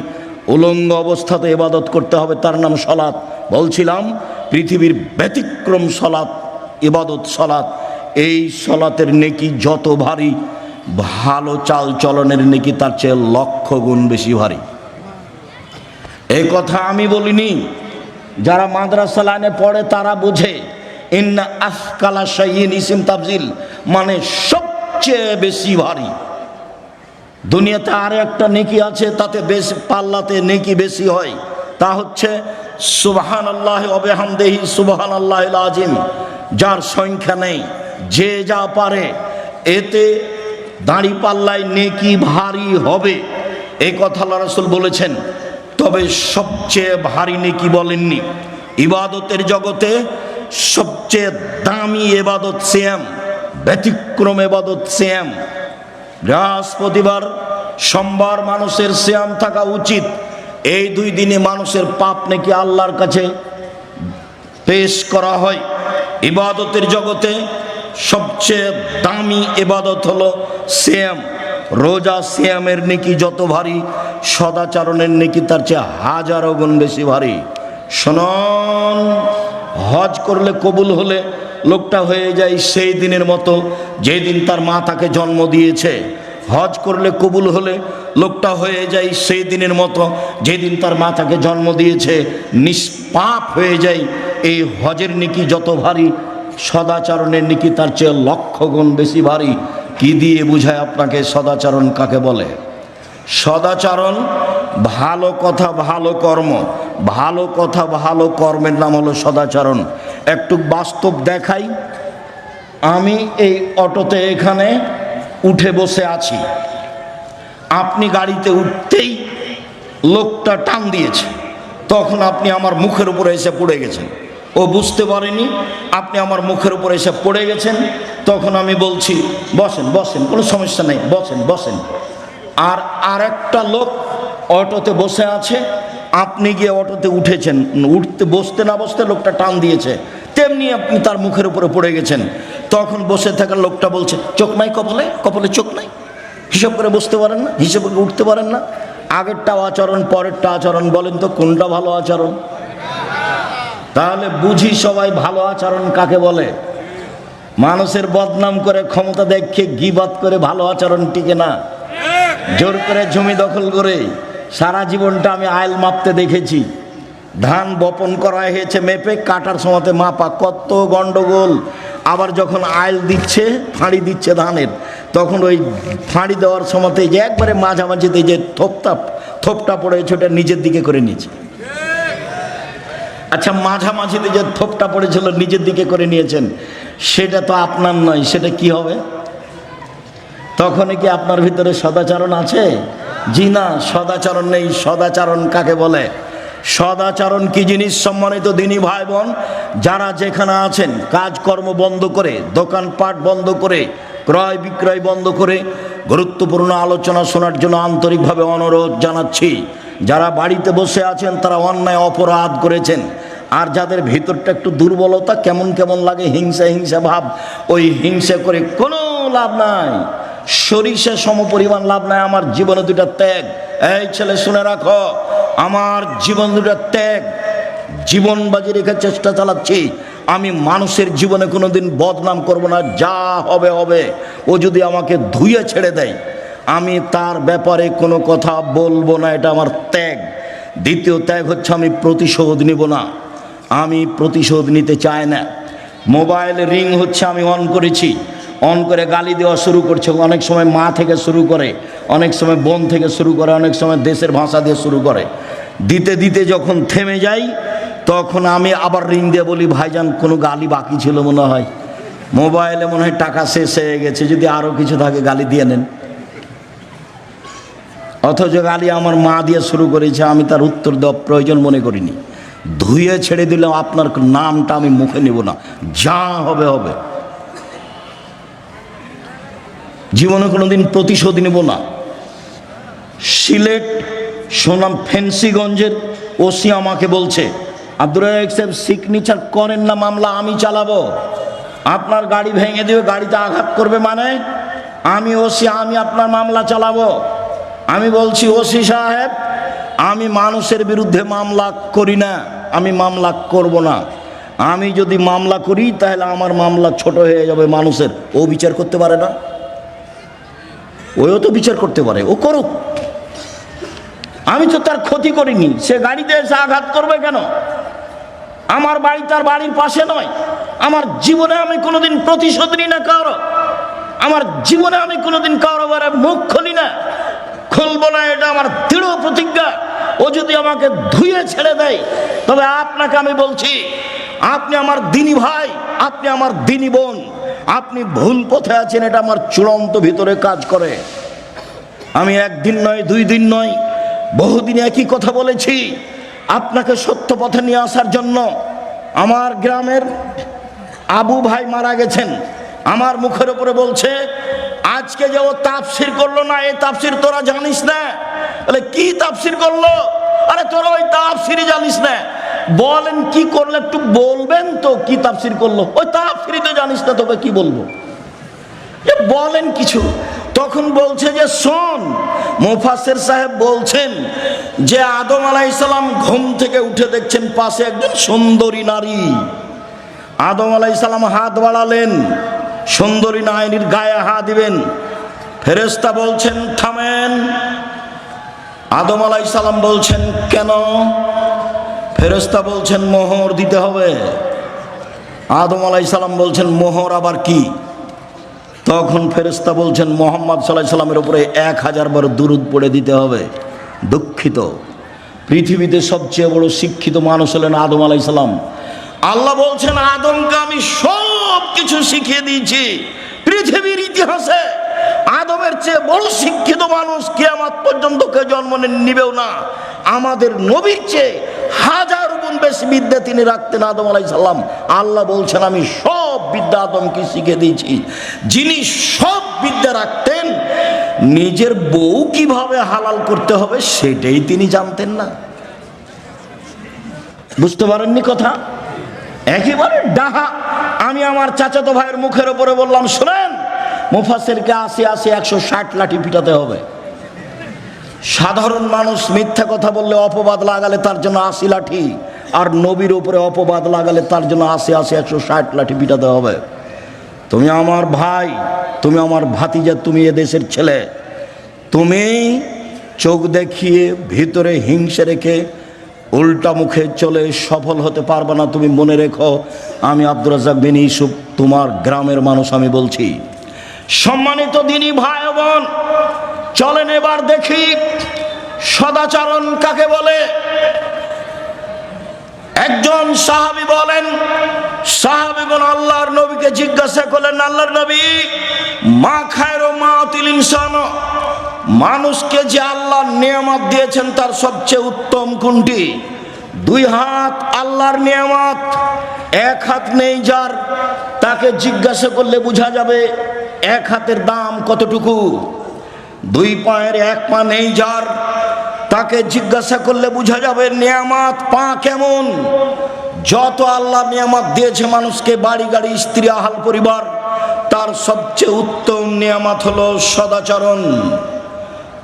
উলঙ্গ অবস্থাতে ইবাদত করতে হবে, তার নাম সলাত। বলছিলাম, পৃথিবীর ব্যতিক্রম সলাত, ইবাদত সলাত। এই সলাতের নেকি যত ভারী, ভালো চাল চলনের নেকি তার চেয়ে 1,00,000 গুণ বেশি ভারী। এই কথা আমি বলিনি, যারা মাদ্রাসা লাইনে পড়ে তারা বুঝে। ইন্না আসকালা শাইইন ইসিম তাফজিল, মানে সবচেয়ে বেশি ভারী। দুনিয়াতে আর একটা নেকি আছে, তাতে বেশি, পাল্লাতে নেকি বেশি হয়, তা হচ্ছে সুবহানাল্লাহি ওয়া বিহামদিহি সুবহানাল্লাহিল আযীম, যার সংখ্যা নেই, যে যা পারে। এতে দাড়ি পাল্লায় নেকি ভারী হবে, এই কথা আল্লাহ রাসূল বলেছেন। তবে সবচেয়ে ভারী নেকি বলেননি। ইবাদতের জগতে সবচেয়ে দামি ইবাদত সিয়াম, ব্যতিক্রম ইবাদত সিয়াম। বৃহস্পতিবার, সোমবার মানুষের সিয়াম থাকা উচিত। এই 2 দিনে মানুষের পাপ নাকি আল্লাহর কাছে পেশ করা হয়। ইবাদতের জগতে সবচেয়ে দামি ইবাদত হলো সিয়াম। রোজা, সিয়ামের নেকি যত ভারী, সদাচরণের নেকি তার চেয়ে 1000 গুণ বেশি ভারী। শুনুন, হজ করলে, কবুল হলে লোকটা হয়ে যায় সেই দিনের মতো যেই দিন তার মা তাকে জন্ম দিয়েছে। হজ করলে, কবুল হলে লোকটা হয়ে যায় সেই দিনের মতো যেদিন তার মা তাকে জন্ম দিয়েছে, নিষ্পাপ হয়ে যায়। এই হজের নেকি যত ভারী, সদাচরণের নেকি তার চেয়ে 1,00,000 গুণ বেশি ভারী। কি দিয়ে বুঝায় আপনাকে সদাচরণ কাকে বলে? সদাচরণ ভালো কথা, ভালো কর্ম। ভালো কথা, ভালো কর্মের নাম হলো সদাচরণ। একটু বাস্তব দেখাই। আমি এই অটোতে এখানে উঠে বসে আছি, আপনি গাড়িতে উঠতেই লোকটা টান দিয়েছে, তখন আপনি আমার মুখের উপরে এসে পড়ে গেছেন। ও বুঝতে পারেনি, আপনি আমার মুখের উপর এসে পড়ে গেছেন। তখন আমি বলছি বসেন বসেন, কোনো সমস্যা নেই, বসেন বসেন। আর আরেকটা লোক অটোতে বসে আছে, আপনি গিয়ে অটোতে উঠেছেন, উঠতে বসতে না বসতে লোকটা টান দিয়েছে, তেমনি আপনি তার মুখের উপরে পড়ে গেছেন। তখন বসে থাকা লোকটা বলছে চোখ নাই কপালে, কপালে চোখ নাই, হিসাব করে বসতে পারেন না, হিসাব করে উঠতে পারেন না। আগেরটা আচরণ পরেরটা আচরণ, বলেন তো কোনটা ভালো আচরণ? তাহলে বুঝি সবাই ভালো আচরণ কাকে বলে। মানুষের বদনাম করে ক্ষমতা দেখে গিবাত করে ভালো আচরণ টিকে না। জোর করে জমি দখল করে সারা জীবনটা আমি আইল মাপতে দেখেছি। ধান বপন করা হয়েছে মেপে, কাটার সময়তে মাপা, কত গন্ডগোল। আবার যখন আইল দিচ্ছে, ফাঁড়ি দিচ্ছে ধানের, তখন ওই ফাঁড়ি দেওয়ার সময়তে যে একবারে মাঝামাঝিতে যে থোপটা পড়েছে ওটা নিজের দিকে করে নিয়েছে। আচ্ছা, মাঝামাঝিতে যে থোপটা পড়েছিল নিজের দিকে করে নিয়েছেন, সেটা তো আপনার নয়, সেটা কি হবে? তখনই কি আপনার ভিতরে সদাচরণ আছে? জি না, সদাচরণ নেই। সদাচরণ কাকে বলে? সদাচরণ কি জিনিস? সম্মানিত দিনী ভাই বোন, যারা যেখানে আছেন কাজকর্ম বন্ধ করে, দোকানপাট বন্ধ করে, ক্রয় বিক্রয় বন্ধ করে গুরুত্বপূর্ণ আলোচনা শোনার জন্য আন্তরিকভাবে অনুরোধ জানাচ্ছি। যারা বাড়িতে বসে আছেন তারা অন্যায় অপরাধ করেছেন। আর যাদের ভিতরটা একটু দুর্বলতা, কেমন কেমন লাগে, হিংসা হিংসা ভাব, ওই হিংসা করে কোনো লাভ নাই, সরিষা সমপরিমাণ লাভ নাই। আমার জীবনে দুটা ত্যাগ, এই ছেলে শুনে রাখো, আমার জীবন দুটা ত্যাগ, জীবন বাজি রেখে চেষ্টা চালাচ্ছি। আমি মানুষের জীবনে কোনোদিন বদনাম করব না, যা হবে হবে। ও যদি আমাকে ধুয়ে ছেড়ে দেয়, আমি তার ব্যাপারে কোনো কথা বলবো না, এটা আমার ত্যাগ। দ্বিতীয় ত্যাগ হচ্ছে আমি প্রতিশোধ নিব না, আমি প্রতিশোধ নিতে চাই না। মোবাইল রিং হচ্ছে, আমি অন করেছি, অন করে গালি দেওয়া শুরু করছে। অনেক সময় মা থেকে শুরু করে, অনেক সময় বোন থেকে শুরু করে, অনেক সময় দেশের ভাষা দিয়ে শুরু করে। দিতে দিতে যখন থেমে যাই, তখন আমি আবার রিং দিয়ে বলি ভাইজান কোনো গালি বাকি ছিল মনে হয়, মোবাইলে মনে হয় টাকা শেষ হয়ে গেছে, যদি আরও কিছু থাকে গালি দিয়ে নেন। অথচ গালি আমার মা দিয়ে শুরু করেছে, আমি তার উত্তর দেওয়া প্রয়োজন মনে করিনি। ধুয়ে ছেড়ে দিলাম, আপনার নামটা আমি মুখে নেব না, যা হবে হবে। জীবনে কোনোদিন প্রতিশোধ নেব না। সিলেট সুনাম ফেন্সিগঞ্জের ওসি আমাকে বলছে, আব্দুর রাজ্জাক সাহেব সিগনেচার করেন না, মামলা আমি চালাবো, আপনার গাড়ি ভেঙে দেবে, গাড়িতে আঘাত করবে, মানে আমি ওসি, আমি আপনার মামলা চালাবো। আমি বলছি ওসি সাহেব, আমি মানুষের বিরুদ্ধে মামলা করি না, আমি মামলা করব না। আমি যদি মামলা করি তাহলে আমার মামলা ছোট হয়ে যাবে মানুষের। ও বিচার করতে পারে না? ওও তো বিচার করতে পারে, ও করুক। আমি তো তার ক্ষতি করিনি, সে গাড়িতে এসে আঘাত করবে কেন? আমার বাড়ি তার বাড়ির পাশে নয়। আমার জীবনে আমি কোনোদিন প্রতিশোধ নিই না কারো, আমার জীবনে আমি কোনোদিন কারো বারে মুখ খুলি না, খুলবো না, এটা আমার দৃঢ় প্রতিজ্ঞা। ও যদি আমাকে ধুয়ে ছেড়ে দেয়, তবে আপনাকে আমি বলছি, আপনি আমার দিনী ভাই, আপনি আমার দিনী বোন, আপনি ভুল পথে আছেন, এটা আমার চূড়ান্ত ভিতরে কাজ করে। আমি একদিন নয়, দুই দিন নয়, বহুদিন একই কথা বলেছি আপনাকে সত্য পথে নিয়ে আসার জন্য। আমার গ্রামের আবু ভাই মারা গেছেন, আমার মুখের উপরে বলছে আজকে যে ও তাফসির করলো না, এই তাফসির তোরা জানিস না। বলে কি তাফসির করলো? আরে তোরা ওই তাফসিরই জানিস না। বলেন কি করলে একটু বলবেন তো, কি তাফসির করলো? ওই তাফসিরই তো জানিস না, তোকে কি বলবো, বলেন কিছু। তখন বলছে যে শোন, মুফাসসির সাহেব বলছেন যে আদম আলাইহিস সালাম ঘুম থেকে উঠে দেখছেন পাশে একজন সুন্দরী নারী। আদম আলাইহিস সালাম হাত বাড়ালেন, সুন্দরী নারীর গায়ে হাত দিবেন, ফেরেশতা বলছেন থামেন। আদম আলাইহিস সালাম বলছেন কেন? ফেরেশতা বলছেন মোহর দিতে হবে। আদম আলাইহিস সালাম বলছেন মোহর আবার কি? তখন ফেরেশতা বলছেন মুহাম্মদ সাল্লাল্লাহু আলাইহি সাল্লামের উপরে 1000 বার দুরূদ পড়ে দিতে হবে। দুঃখিত, পৃথিবীতে সবচেয়ে বড় শিক্ষিত মানুষ হলেন আদম আলাইহিস সালাম। আল্লাহ বলছেন আদমকে আমি সব কিছু শিখিয়ে দিয়েছি। পৃথিবীর ইতিহাসে আদমের চেয়ে বড় শিক্ষিত মানুষ কিয়ামত পর্যন্ত কেউ জন্ম নিবেও না। আমাদের নবীর চেয়ে 1000 গুণ বেশি বিদ্যা তিনি রাখতেন আদম আলাইহিস সালাম। আল্লাহ বলছেন আমি সব বিদ্যা আদমকে শিখে দিয়েছি। যিনি সব বিদ্যা রাখতেন, নিজের বউ কিভাবে হালাল করতে হবে সেটাই তিনি জানতেন না। বুঝতে পারেননি কথা? একেবারে ডাহা। আমি আমার চাচাতো ভাইয়ের মুখের উপরে বললাম, শোনেন, মুফাসসিরকে 80 160 লাঠি পিটাতে হবে। সাধারণ মানুষ মিথ্যা কথা বললে অপবাদ লাগালে তার জন্য 80 লাঠি, আর নবীর উপরে অপবাদ লাগালে তার জন্য 80 160 লাঠি পিটাতে হবে। তুমি আমার ভাই, তুমি আমার ভাতিজা, তুমি এ দেশের ছেলে, তুমি চোখ দেখিয়ে ভিতরে হিংসে রেখে উল্টা মুখে চলে সফল হতে পারবে না। তুমি মনে রেখো, আমি আব্দুর রাজ্জাক বিন ইউসুফ, তোমার গ্রামের মানুষ আমি বলছি। সম্মানিত দিনী ভাই বোন, চলেন এবার দেখি সদাচরণ কাকে বলে। একজন সাহাবী বলেন, সাহাবীগণ আল্লাহর নবীকে জিজ্ঞাসা করলেন, আল্লাহর নবী, মা খায়রু মাতিল ইনসান, মানুষকে যে আল্লাহ নিয়ামত দিয়েছেন তার সবচেয়ে উত্তম কোনটি? 2 হাত আল্লাহর নিয়ামত, 1 হাত নেই যার, তাকে জিজ্ঞাসা করলে বোঝা যাবে 1 হাতের দাম কতটুকু। 2 পায়ের 1 পা নেই যার, তাকে জিজ্ঞাসা করলে বোঝা যাবে নিয়ামত পা কেমন। যত আল্লাহ নিয়ামত দিয়েছে মানুষকে, বাড়ি গাড়ি স্ত্রী আহাল পরিবার, তার সবচেয়ে উত্তম নিয়ামত হলো সদাচরণ।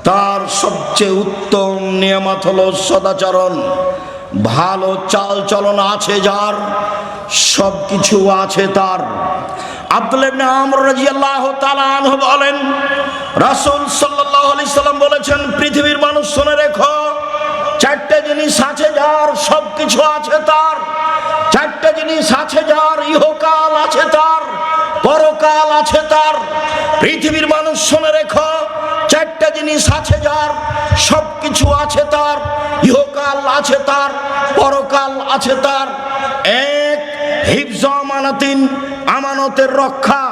তার সবচেয়ে উত্তম নিয়ামত হলো সদাচরণ। ভালো চাল চলন আছে যার, সব কিছু আছে তার। আব্দুল্লাহ ইবনে আমর রাদিয়াল্লাহু তাআলা আনহু বলেন, রাসূল সাল্লাল্লাহু আলাইহি সাল্লাম বলেছেন, পৃথিবীর মানুষ শুনে রেখো, 4টে জিনিস আছে যার, সব কিছু আছে তার। 4টে জিনিস আছে যার, ইহকাল আছে তার, পরকাল আছে তার। পৃথিবীর মানুষ শুনে রেখো, 4টে জিনিস আছে যার, সব কিছু আছে তার, ইহকাল আছে তার, পরকাল আছে তার। 1, হিফজ আমানাতিন, আমানতের রক্ষা।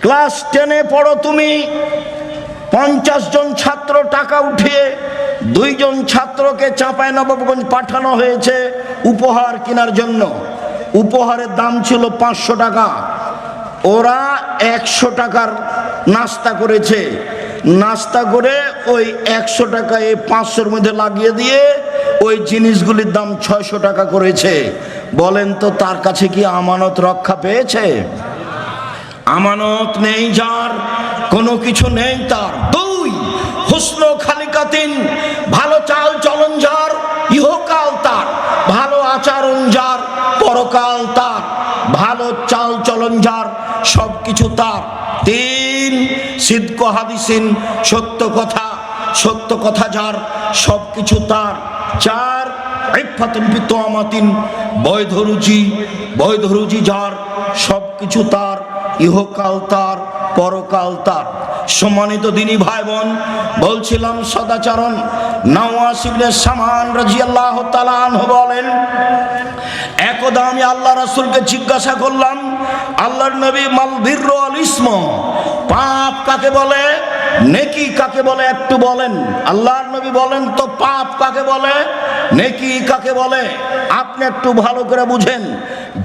ক্লাস 10-এ পড়ো তুমি, 50 জন ছাত্র টাকা উঠিয়ে 2 জন ছাত্রকে চাঁপাইনবাবগঞ্জ পাঠানো হয়েছে উপহার কেনার জন্য। উপহারের দাম ছিল 500 টাকা। ওরা 100 টাকার নাস্তা করেছে। নাস্তা করে ওই 100 টাকা এই 500-এর মধ্যে লাগিয়ে দিয়ে ওই জিনিসগুলির দাম 600 টাকা করেছে। বলেন তো তার কাছে কি আমানত রক্ষা পেয়েছে? আমানত নেই যার, কোনো কিছু নেই তার। 2, হুসনু খালিকাতিন, ভালো চাল চলন যার, ইহকাল তার। ভালো আচরণ যার, পরকাল তার। ভালো চাল চলন যার, সব কিছু তার। 3, সিদকু হাদিসিন, সত্য কথা যার, সব কিছু তার। 4, ইফাতুন বিতুআমাতিন, বৈধ রুজি যার, সব কিছু তার, ইহকাল তার, পরকাল তার। সম্মানিত দিনী ভাই বোন, বলছিলাম সদাচরণ। নওয়াস ইবনে সামান রাদিয়াল্লাহু তাআলা আনহু বলেন, একদা আমি আল্লাহ রাসূলকে জিজ্ঞাসা করলাম, আল্লাহর নবী, মাল বিররু আল ইসম, পাপ কাকে বলে, নেকি কাকে বলে, একটু বলেন। আল্লাহর নবী বলেন, তো পাপ কাকে বলে, নেকি কাকে বলে? আপনি একটু ভালো করে বুঝেন।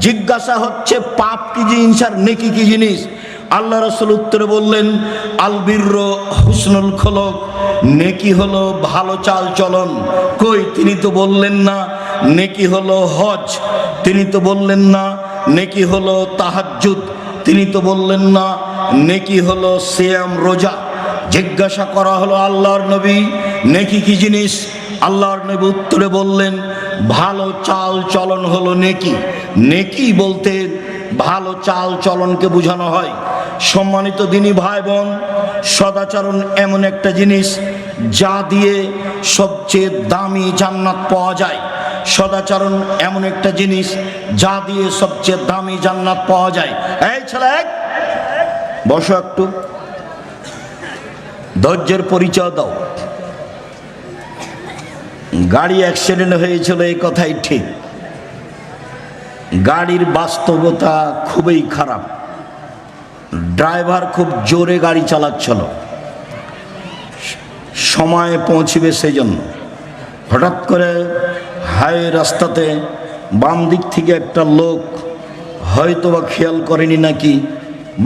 জিজ্ঞাসা হচ্ছে পাপ কি জিনিস আর নেকি কি জিনিস। আল্লাহ রাসূল উত্তরে বললেন, আল বিররু হুসনুল খুলুক, নেকি হলো ভালো চাল চলন। কই, তিনি তো বললেন না নেকি হলো হজ, তিনি তো বললেন না নেকি হলো তাহাজ্জুদ, তিনি তো বললেন না নেকি হলো সিয়াম রোজা। জিজ্ঞাসা করা হলো, আল্লাহর নবী, নেকি কি জিনিস? আল্লাহর নবী উত্তরে বললেন, ভালো চাল চলন হলো নেকি। নেকি বলতে ভালো চাল চলনকে বোঝানো হয়। সম্মানিত দিনী ভাই বোন, সদাচরণ এমন একটা জিনিস যা দিয়ে সবচেয়ে দামি জান্নাত পাওয়া যায়। সদাচরণ এমন একটা জিনিস যা দিয়ে সবচেয়ে দামি জান্নাত পাওয়া যায়। এই ছেলে, বসো একটু, ধৈর্যের পরিচয় দাও। গাড়ি অ্যাক্সিডেন্ট হয়েছিল, এই কথাই ঠিক। গাড়ির বাস্তবতা খুবই খারাপ। ড্রাইভার খুব জোরে গাড়ি চালাচ্ছিল, সময়ে পৌঁছবে সেজন্য। হঠাৎ করে হাই রাস্তাতে বাম দিক থেকে একটা লোক হয়তো বা খেয়াল করেনি নাকি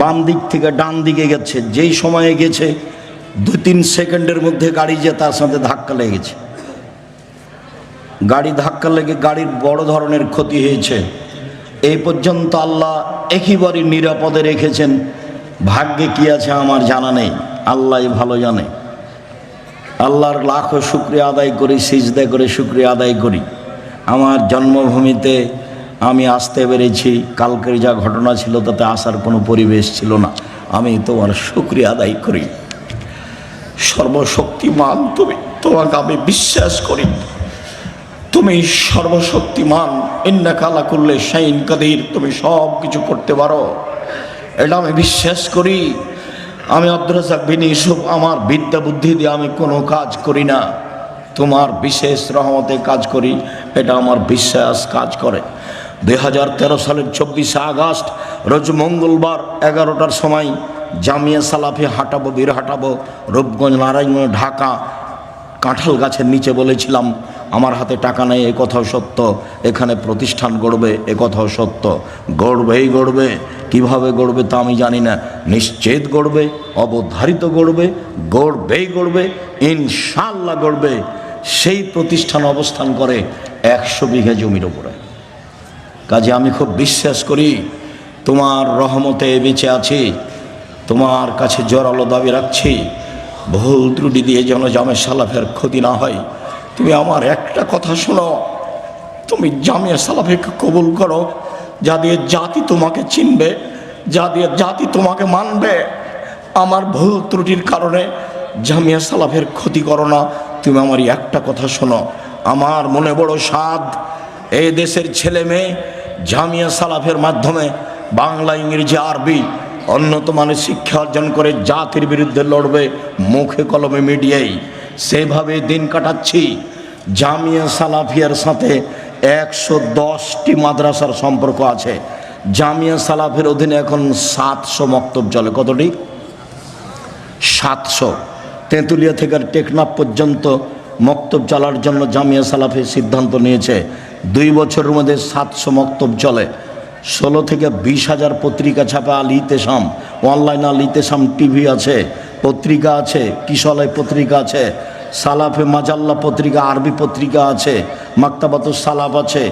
বাম দিক থেকে ডান দিকে গেছে, যেই সময়ে গেছে 2-3 সেকেন্ডের মধ্যে গাড়ি যে তার সাথে ধাক্কা লেগেছে। গাড়ি ধাক্কা লেগে গাড়ির বড় ধরনের ক্ষতি হয়েছে। এই পর্যন্ত আল্লাহ একেবারে নিরাপদে রেখেছেন। ভাগ্যে কি আছে আমার জানা নেই, আল্লাহই ভালো জানে। আল্লাহর লাখো শুকরিয়া আদায় করি, সিজদা করে শুকরিয়া আদায় করি। আমার জন্মভূমিতে আমি আসতে পেরেছি। কালকের যা ঘটনা ছিল তাতে আসার কোনো পরিবেশ ছিল না। আমি তোমার শুকরিয়া আদায় করি। সর্বশক্তিমান তুমি, তোমাকে আমি বিশ্বাস করি। তুমি সর্বশক্তিমান, ইন্নাকা আলা কুল্লি শাইইন কাদির, তুমি সব কিছু করতে পারো, এটা আমি বিশ্বাস করি। আমি আব্দুর রাজ্জাক বিন ইউসুফ আমার বিদ্যা বুদ্ধি দিয়ে আমি কোনো কাজ করি না, তোমার বিশেষ রহমতে কাজ করি, এটা আমার বিশ্বাস কাজ করে। 2013 সালের 24 আগস্ট রোজ মঙ্গলবার 11টার সময় জামিয়া সালাফি হাঁটাবো, বীর হাঁটাবো, রূপগঞ্জ, নারায়ণগঞ্জ, ঢাকা। কাঁঠাল গাছের নিচে বলেছিলাম আমার হাতে টাকা নেই, এ কথাও সত্য। এখানে প্রতিষ্ঠান গড়বে, এ কথাও সত্য। গড়বেই গড়বে, কিভাবে গড়বে তা আমি জানি না, নিশ্চিত গড়বে, অবধারিত গড়বে, গড়বেই গড়বে, ইনশাআল্লাহ গড়বে। সেই প্রতিষ্ঠান অবস্থান করে 100 বিঘা জমির উপরে। কাজে আমি খুব বিশ্বাস করি তোমার রহমতে বেঁচে আছি, তোমার কাছে জোরালো দাবি রাখছি, ভুল ত্রুটি দিয়ে যেন জামে সালাফের ক্ষতি না হয়। তুমি আমার একটা কথা শোনো, তুমি জামিয়া সালাফিকে কবুল করো, যা দিয়ে জাতি তোমাকে চিনবে, যা দিয়ে জাতি তোমাকে মানবে। আমার ভুল ত্রুটির কারণে জামিয়া সালাফের ক্ষতি করো না। তুমি আমার একটা কথা শোনো, আমার মনে বড় সাধ, এই দেশের ছেলে মেয়ে জামিয়া সালাফের মাধ্যমে বাংলা, ইংরেজি, আরবি উন্নত মানের শিক্ষা অর্জন করে জাতির বিরুদ্ধে লড়বে, মুখে কলমে মিডিয়ায়। সেভাবে দিন কাটাচ্ছি। জামিয়া সালাফিয়ার সাথে 110টি মাদ্রাসার সম্পর্ক আছে। জামিয়া সালাফের অধীনে এখন 700 মক্তব চলে। কতটি? 700। তেঁতুলিয়া থেকে টেকনাফ পর্যন্ত মক্তব চালার জন্য জামিয়া সালাফের সিদ্ধান্ত নিয়েছে। 2 বছরের মধ্যে 700 মক্তব চলে। 16 থেকে 20 হাজার পত্রিকা ছাপা। আল ইতেসাম অনলাইন, আল ইতেসাম টিভি আছে, পত্রিকা আছে, কিশলয় পত্রিকা আছে, সালাফে মাজাল্লা পত্রিকা, আরবি পত্রিকা আছে, মাকতাবাতুস সালাফ আছে।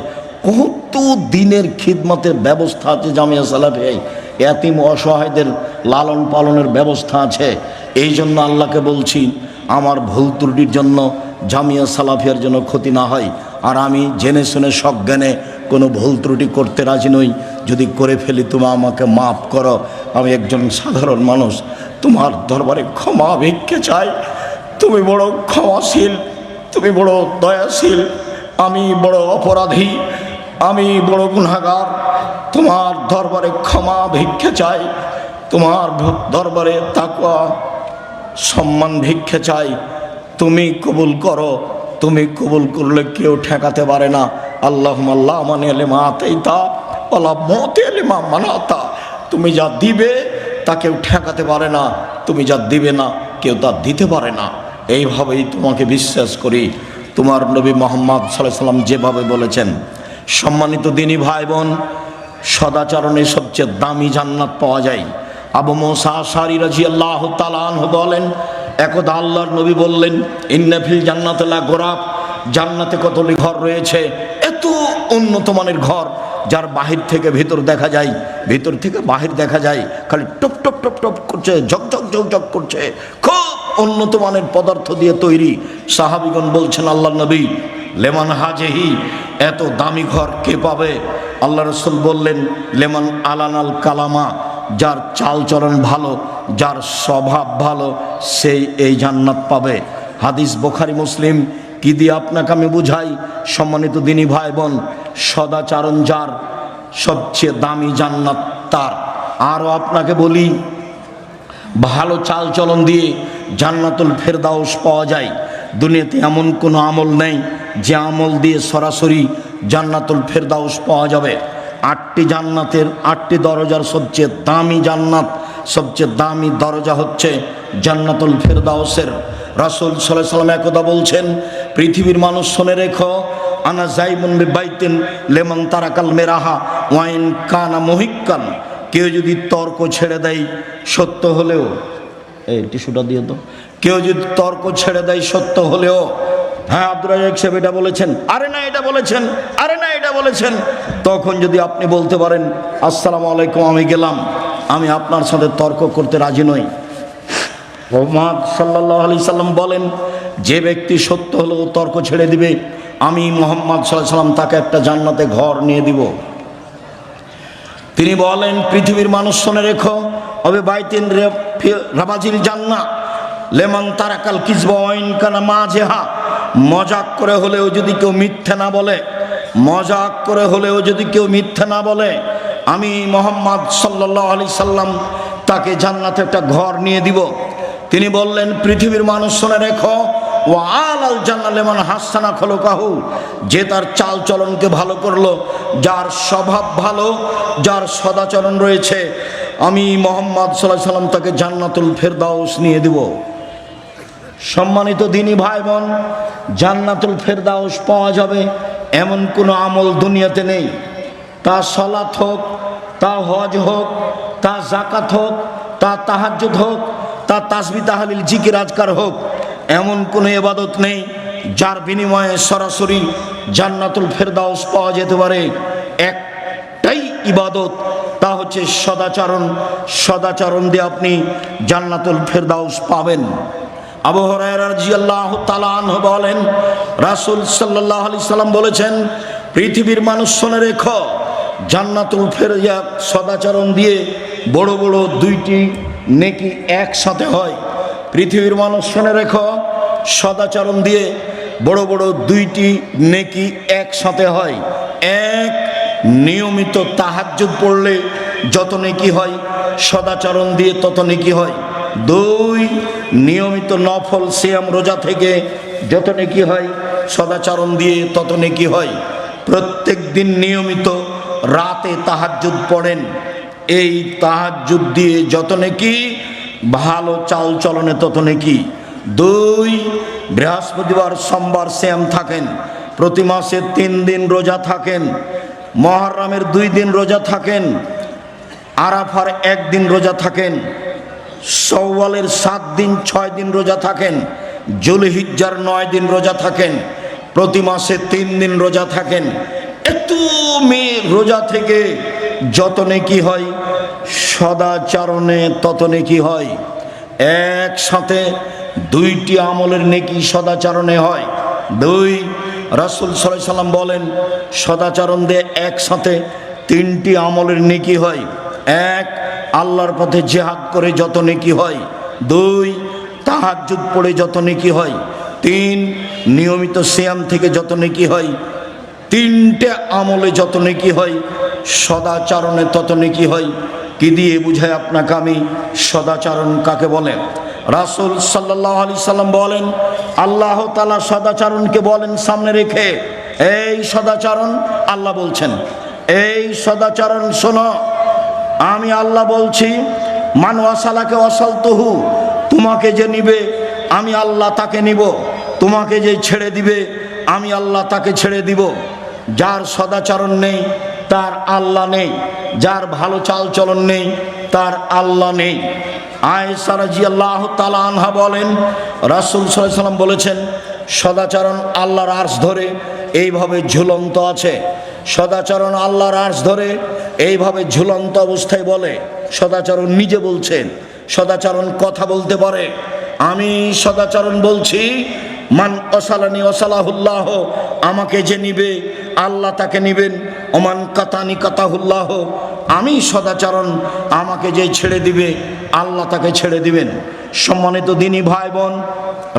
কত দিনের খিদমতের ব্যবস্থা আছে জামিয়া সালাফে। এতিম অসহায়দের লালন পালনের ব্যবস্থা আছে। এই জন্য আল্লাহকে বলছি আমার ভুল ত্রুটির জন্য জামিয়া সালাফিয়ার জন্য ক্ষতি না হয়। আর আমি জেনে শুনে সজ্ঞানে কোনো ভুল ত্রুটি করতে রাজি নই। যদি করে ফেলি তুমি আমাকে মাফ করো, আমি একজন সাধারণ মানুষ, তোমার দরবারে ক্ষমা ভিক্ষে চাই। তুমি বড় ক্ষমাশীল, তুমি বড় দয়াশীল, আমি বড় অপরাধী, আমি বড় গুনাহগার। তোমার দরবারে ক্ষমা ভিক্ষে চাই, তোমার দরবারে তাকওয়া সম্মান ভিক্ষে চাই। তুমি কবুল করো, তুমি কবুল করলে কেউ ঠেকাতে পারে না। আল্লাহুম্মা লা মানি'a লিমা আতাইতা ওয়ালা মু'তি'a লিমা মানাতা। তুমি যা দিবে তা কেউ ঠেকাতে পারে না, তুমি যা দিবে না কেউ তা দিতে পারে না। এইভাবেই তোমাকে বিশ্বাস করি। তোমার নবী মুহাম্মদ সাল্লাল্লাহু আলাইহি সাল্লাম যেভাবে বলেছেন, সম্মানিত দিনী ভাই বোন, সদাচরণে সবচেয়ে দামি জান্নাত পাওয়া যায়। আবু মুসা আশআরী রাদিয়াল্লাহু তাআলা আনহু বলেন, একদা আল্লাহর নবী বললেন, ইন্না ফিল জান্নাতি লা গোরাব, জান্নাতে কতগুলি ঘর রয়েছে, এত উন্নত মানের ঘর যার বাহির থেকে ভিতর দেখা যায়, ভিতর থেকে বাহির দেখা যায়, খালি টপ টপ টপ টপ করছে, ঝকঝক ঝকঝক করছে, খুব উন্নত মানের পদার্থ দিয়ে তৈরি। সাহাবীগণ বলছেন, আল্লাহর নবী, লেমান হাজেহি, এত দামি ঘর কে পাবে? আল্লাহ রাসূল বললেন, লেমান আলানাল কালামা, যার চালচলন ভালো, যার স্বভাব ভালো, সেই এই জান্নাত পাবে। হাদিস বুখারী মুসলিম। কি দিয়ে আপনাকে আমি বুঝাই সম্মানিত দিনী ভাই বোন, সদাচরণ যার, সবচেয়ে দামি জান্নাত তার। আরও আপনাকে বলি, ভালো চালচলন দিয়ে জান্নাতুল ফেরদাউস পাওয়া যায়। দুনিয়াতে এমন কোনো আমল নেই যে আমল দিয়ে সরাসরি জান্নাতুল ফেরদাউস পাওয়া যাবে। 8টি জান্নাতের 8টি দরজার সবচেয়ে দামি জান্নাত, সবচেয়ে দামি দরজা হচ্ছে জান্নাতুল ফেরদাউসের। রাসূল সাল্লাল্লাহু আলাইহি সাল্লাম একদা বলছেন, পৃথিবীর মানুষ শুনে রেখো, আনা যাইবুন বিবাইতিন লিমান তারাকাল মিরাহা ওয়া ইন কানা মুহিক্কান। কেউ যদি তর্ক ছেড়ে দেয় সত্য হলেও, এই টিস্যুটা দিয়ে তো, কেউ যদি তর্ক ছেড়ে দেয় সত্য হলেও, হ্যাঁ আব্দুর রাজ্জাক সাহেব এটা বলেছেন, আরে না এটা বলেছেন, আরে না এটা বলেছেন, তখন যদি আপনি বলতে পারেন আসসালামু আলাইকুম আমি গেলাম, আমি আপনার সাথে তর্ক করতে রাজি নই। মুহাম্মদ সাল্লাল্লাহু আলাইহি সাল্লাম বলেন, যে ব্যক্তি সত্য হলেও তর্ক ছেড়ে দিবে, আমি মুহাম্মদ সাল্লাল্লাহু আলাইহি সাল্লাম তাকে একটা জান্নাতে ঘর নিয়ে দিব। তিনি বলেন, পৃথিবীর মানুষ শুনে রেখো, অবে বাইতিন রাবাজিল জান্নাহ লেমান তারাকাল কিযবা ওয়া ইন কানা মাজেহা। মজাক করে হলেও যদি কেউ মিথ্যে না বলে, মজাক করে হলেও যদি কেউ মিথ্যে না বলে, আমি মুহাম্মদ সাল্লাল্লাহু আলাইহি সাল্লাম তাকে জান্নাতে একটা ঘর নিয়ে দিব। তিনি বললেন, পৃথিবীর মানুষ শুনে রেখো, ওয়া আলাল জান্নাহ লিমান হাসানা খুলুকাহু। যে তার চাল চলনকে ভালো করলো, যার স্বভাব ভালো, যার সদাচরণ রয়েছে, আমি মুহাম্মদ সাল্লাল্লাহু আলাইহি সাল্লাম তাকে জান্নাতুল ফেরদাউস নিয়ে দিব। সম্মানিত দিনী ভাই বোন, জান্নাতুল ফেরদাউস পাওয়া যাবে এমন কোনো আমল দুনিয়াতে নেই। তা সালাত হোক, তা হজ হোক, তা যাকাত হোক, তা তাহাজ্জুদ হোক, তা তাসবিহ তাহলিল জিকির আজকার হোক, এমন কোনো ইবাদত নেই যার বিনিময়ে সরাসরি জান্নাতুল ফেরদাউস পাওয়া যেতে পারে। একটাই ইবাদত, তা হচ্ছে সদাচরণ। সদাচরণ দিয়ে আপনি জান্নাতুল ফেরদাউস পাবেন। আবু হুরায়রা রাদিয়াল্লাহু তাআলা আনহু বলেন, রাসূল সাল্লাল্লাহু আলাইহি সাল্লাম বলেছেন, পৃথিবীর মানুষ শুনে রেখো, জান্নাতুল ফেরদাউস সদাচরণ দিয়ে বড় বড় দুইটি নেকি একসাথে হয়। পৃথিবীর মানুষ শুনে রেখো, সদাচরণ দিয়ে বড় বড় দুইটি নেকি একসাথে হয়। এক, নিয়মিত তাহাজ্জুদ পড়লে যত নেকি হয়, সদাচরণ দিয়ে তত নেকি হয়। দুই, নিয়মিত নফল সিয়াম রোজা থেকে যত নেকি হয়, সদাচরণ দিয়ে তত নেকি হয়। প্রত্যেক দিন নিয়মিত রাতে তাহাজ্জুদ পড়েন, এই তাহাজ্জুদ দিয়ে যত নেকি, ভালো চাল চলনে তত নেকি। দুই, বৃহস্পতিবার সোমবার সিয়াম থাকেন, প্রতি মাসে 3 দিন রোজা থাকেন, মুহররমের 2 দিন রোজা থাকেন, আরাফার 1 দিন রোজা থাকেন, শাওয়ালের 7 দিন 6 দিন রোজা থাকেন, যুলহিজ্জার 9 দিন রোজা থাকেন, প্রতি মাসে 3 দিন রোজা থাকেন। এত রোজা থেকে যত নেকি হয়, সদাচরণে তত নেকি হয়। একসাথে দুইটি আমলের নেকি সদাচরণে হয়। দুই, রাসূল সাল্লাল্লাহু আলাইহি সাল্লাম বলেন, সদাচরণ দিয়ে একসাথে 3টি আমলের নেকি হয়। এক, আল্লাহর পথে জিহাদ করে যত নেকি হয়। দুই, তাহাজ্জুদ পড়ে যত নেকি হয়। তিন, নিয়মিত সিয়াম থেকে যত নেকি হয়। 3টে আমলে যত নেকি হয়, সদাচরণে তত নেকি হয়। কি দিয়ে বুঝায় আপনাকে আমি সদাচরণ কাকে বলে? রাসূল সাল্লাল্লাহু আলাইহি সাল্লাম বলেন, আল্লাহ তাআলা সদাচরণকে বলেন সামনে রেখে, এই সদাচরণ, আল্লাহ বলছেন, এই সদাচরণ শোনো, আমি আল্লাহ বলছি, মান ওয়াসালাকে ওয়াসালতুহু, তোমাকে যে নিবে আমি আল্লাহ তাকে নিব, তোমাকে যে ছেড়ে দিবে আমি আল্লাহ তাকে ছেড়ে দিব। যার সদাচরণ নেই তার আল্লাহ নেই, যার ভালো চাল চলন নেই তার আল্লাহ নেই। আয়েশা রাদিয়াল্লাহু তাআলা আনহা বলেন, রাসূল সাল্লাল্লাহু আলাইহি সাল্লাম বলেছেন, সদাচরণ আল্লাহর আরশ ধরে এইভাবে ঝুলন্ত আছে। সদাচরণ আল্লাহর আরশ ধরে এইভাবে ঝুলন্ত অবস্থায় বলে। সদাচরণ নিজে বলছেন, সদাচরণ কথা বলতে পারে। আমি সদাচরণ বলছি, মান ওয়াসালানি ওয়াসালাহুল্লাহ, আমাকে যে নিবে আল্লাহ তাকে নিবেন। ওমান কাতানি কাতাহুল্লাহ, আমি সদাচরণ, আমাকে যে ছেড়ে দিবে আল্লাহ তাকে ছেড়ে দিবেন। সম্মানিত দিনী ভাই বোন,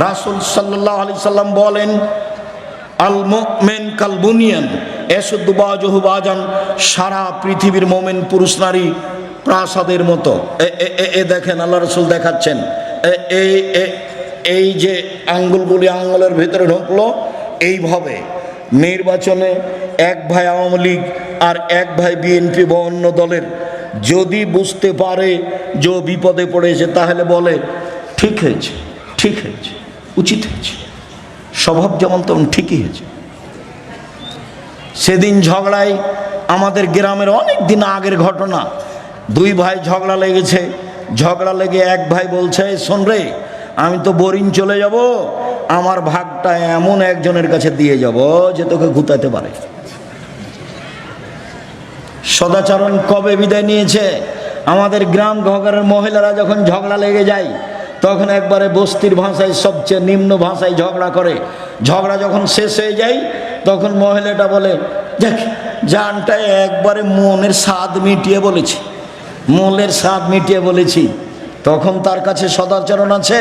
রাসূল সাল্লাল্লাহু আলাইহি সাল্লাম বলেন, আল মুমিন কাল বুনিয়ান ইয়াসুদ্দু বাযুহু বাযান, সারা পৃথিবীর মুমিন পুরুষ নারী প্রাসাদের মতো। এ দেখেন আল্লাহ রাসূল দেখাচ্ছেন, এই যে আঙ্গুলগুলি আঙ্গুলের ভিতরে ঢুকলো, এইভাবে নির্বাচনে এক ভাই আওয়ামী লীগ আর এক ভাই বিএনপি বা অন্য দলের যদি বুঝতে পারে যে বিপদে পড়েছে, তাহলে বলে ঠিক হয়েছে, ঠিক হয়েছে, উচিত হয়েছে, স্বভাব যেমন তেমন ঠিকই হয়েছে। সেদিন ঝগড়ায় আমাদের গ্রামের অনেক দিন আগের ঘটনা, দুই ভাই ঝগড়া লেগেছে। ঝগড়া লেগে এক ভাই বলছে, শোন রে, আমি তো বোরিং চলে যাব, আমার ভাগটা এমন একজনের কাছে দিয়ে যাব যে তোকে গুতাতে পারে। সদাচরণ কবে বিদায় নিয়েছে? আমাদের গ্রাম ঘরের মহিলারা যখন ঝগড়া লেগে যায় তখন একবারে বস্তির ভাষায় সবচেয়ে নিম্ন ভাষায় ঝগড়া করে। ঝগড়া যখন শেষ হয়ে যায় তখন মহিলাটা বলে, দেখ জানটা একবারে মনের স্বাদ মিটিয়ে বলেছি, মনের স্বাদ মিটিয়ে বলেছি। তখন তার কাছে সদাচরণ আছে,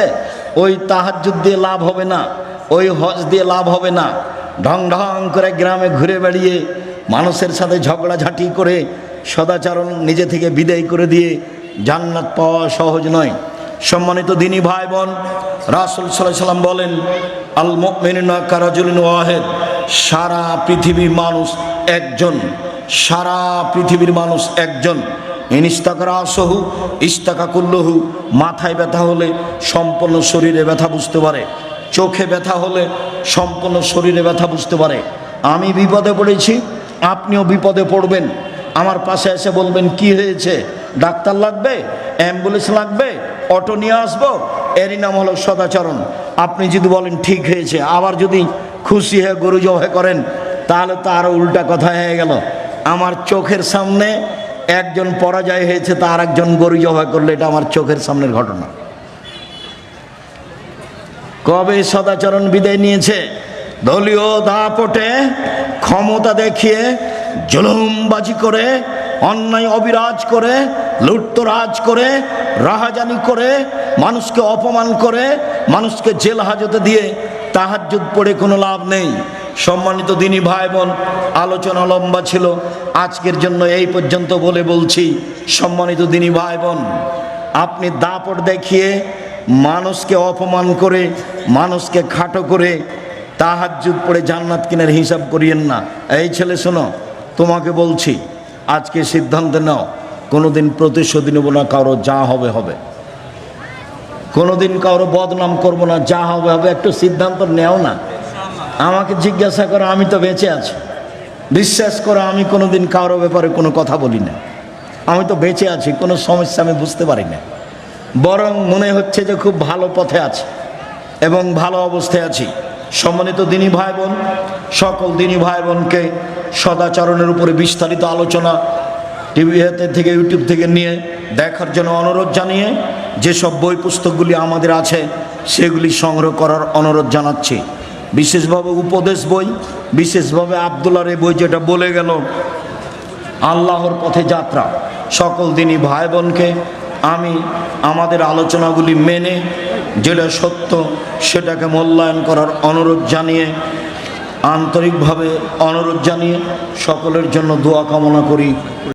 ওই তাহাজ্জুদ দিয়ে লাভ হবে না, ওই হজ দিয়ে লাভ হবে না। ঢং ঢং করে গ্রামে ঘুরে বেড়িয়ে মানুষের সাথে ঝগড়াঝাঁটি করে সদাচরণ নিজে থেকে বিদায় করে দিয়ে জান্নাত পাওয়া সহজ নয়। সম্মানিত দিনী ভাই বোন, রাসূল সাল্লাল্লাহু আলাইহি ওয়াসাল্লাম বলেন, আল মুমিনুনা কারাজুলিন ওয়াহিদ, সারা পৃথিবীর মানুষ একজন, সারা পৃথিবীর মানুষ একজন। ইনিস্তাকারা আসহু ইস্তাকা কুল্লহু, মাথায় ব্যথা হলে সম্পূর্ণ শরীরে ব্যথা বুঝতে পারে, চোখে ব্যথা হলে সম্পূর্ণ শরীরে ব্যথা বুঝতে পারে। আমি বিপদে পড়েছি, আপনিও বিপদে পড়বেন, আমার পাশে এসে বলবেন কি হয়েছে, ডাক্তার লাগবে, অ্যাম্বুলেন্স লাগবে, অটো নিয়ে আসবো, এরই নাম হলো সদাচরণ। আপনি যদি বলেন ঠিক হয়েছে, আবার যদি খুশি হয়ে গরু জবাই করেন তাহলে তো আরও উল্টা কথা হয়ে গেল। আমার চোখের সামনে একজন পরাজয় হয়েছে, তার একজন গরু জবাই করলে এটা আমার চোখের সামনের ঘটনা। কবে সদাচরণ বিদায় নিয়েছে? দলীয় দাপটে ক্ষমতা দেখিয়ে জুলুমবাজি করে, অন্যায় অবিরাজ করে, লুটতরাজ করে, রাহাজানি করে, মানুষকে অপমান করে, মানুষকে জেল হাজতে দিয়ে তাহাজ্জুদ পড়ে কোনো লাভ নেই। সম্মানিত দিনী ভাই বোন, আলোচনা লম্বা ছিল, আজকের জন্য এই পর্যন্ত বলে বলছি, সম্মানিত দিনী ভাই বোন, আপনি দাপট দেখিয়ে মানুষকে অপমান করে, মানুষকে খাটো করে তাহাজ্জুদ পড়ে জান্নাত কিনার হিসাব করিয়েন না। এই ছেলে শোনো, তোমাকে বলছি, আজকে সিদ্ধান্ত নাও, কোনোদিন প্রতিশোধ নেব না কারো, যা হবে হবে। কোনোদিন কারো বদনাম করবো না, যা হবে হবে। একটু সিদ্ধান্ত নেও না। আমাকে জিজ্ঞাসা করো, আমি তো বেঁচে আছি, বিশ্বাস করো আমি কোনোদিন কারো ব্যাপারে কোনো কথা বলি না। আমি তো বেঁচে আছি, কোনো সমস্যা আমি বুঝতে পারি না, বরং মনে হচ্ছে যে খুব ভালো পথে আছি এবং ভালো অবস্থায় আছি। সম্মানিত দিনী ভাই বোন, সকল দিনী ভাই বোনকে সদাচরণের উপরে বিস্তারিত আলোচনা টিভি থেকে, ইউটিউব থেকে নিয়ে দেখার জন্য অনুরোধ জানিয়ে যেসব বই পুস্তকগুলি আমাদের আছে সেগুলি সংগ্রহ করার অনুরোধ জানাচ্ছি। বিশেষভাবে উপদেশ বই, বিশেষভাবে আব্দুল্লাহর এই বই যেটা বলে গেল আল্লাহর পথে যাত্রা, সকল দিনী ভাই বোনকে আমি আমাদের আলোচনাগুলি মেনে যেটা সত্য সেটাকে মূল্যায়ন করার অনুরোধ জানিয়ে, আন্তরিকভাবে অনুরোধ জানিয়ে সকলের জন্য দোয়া কামনা করি।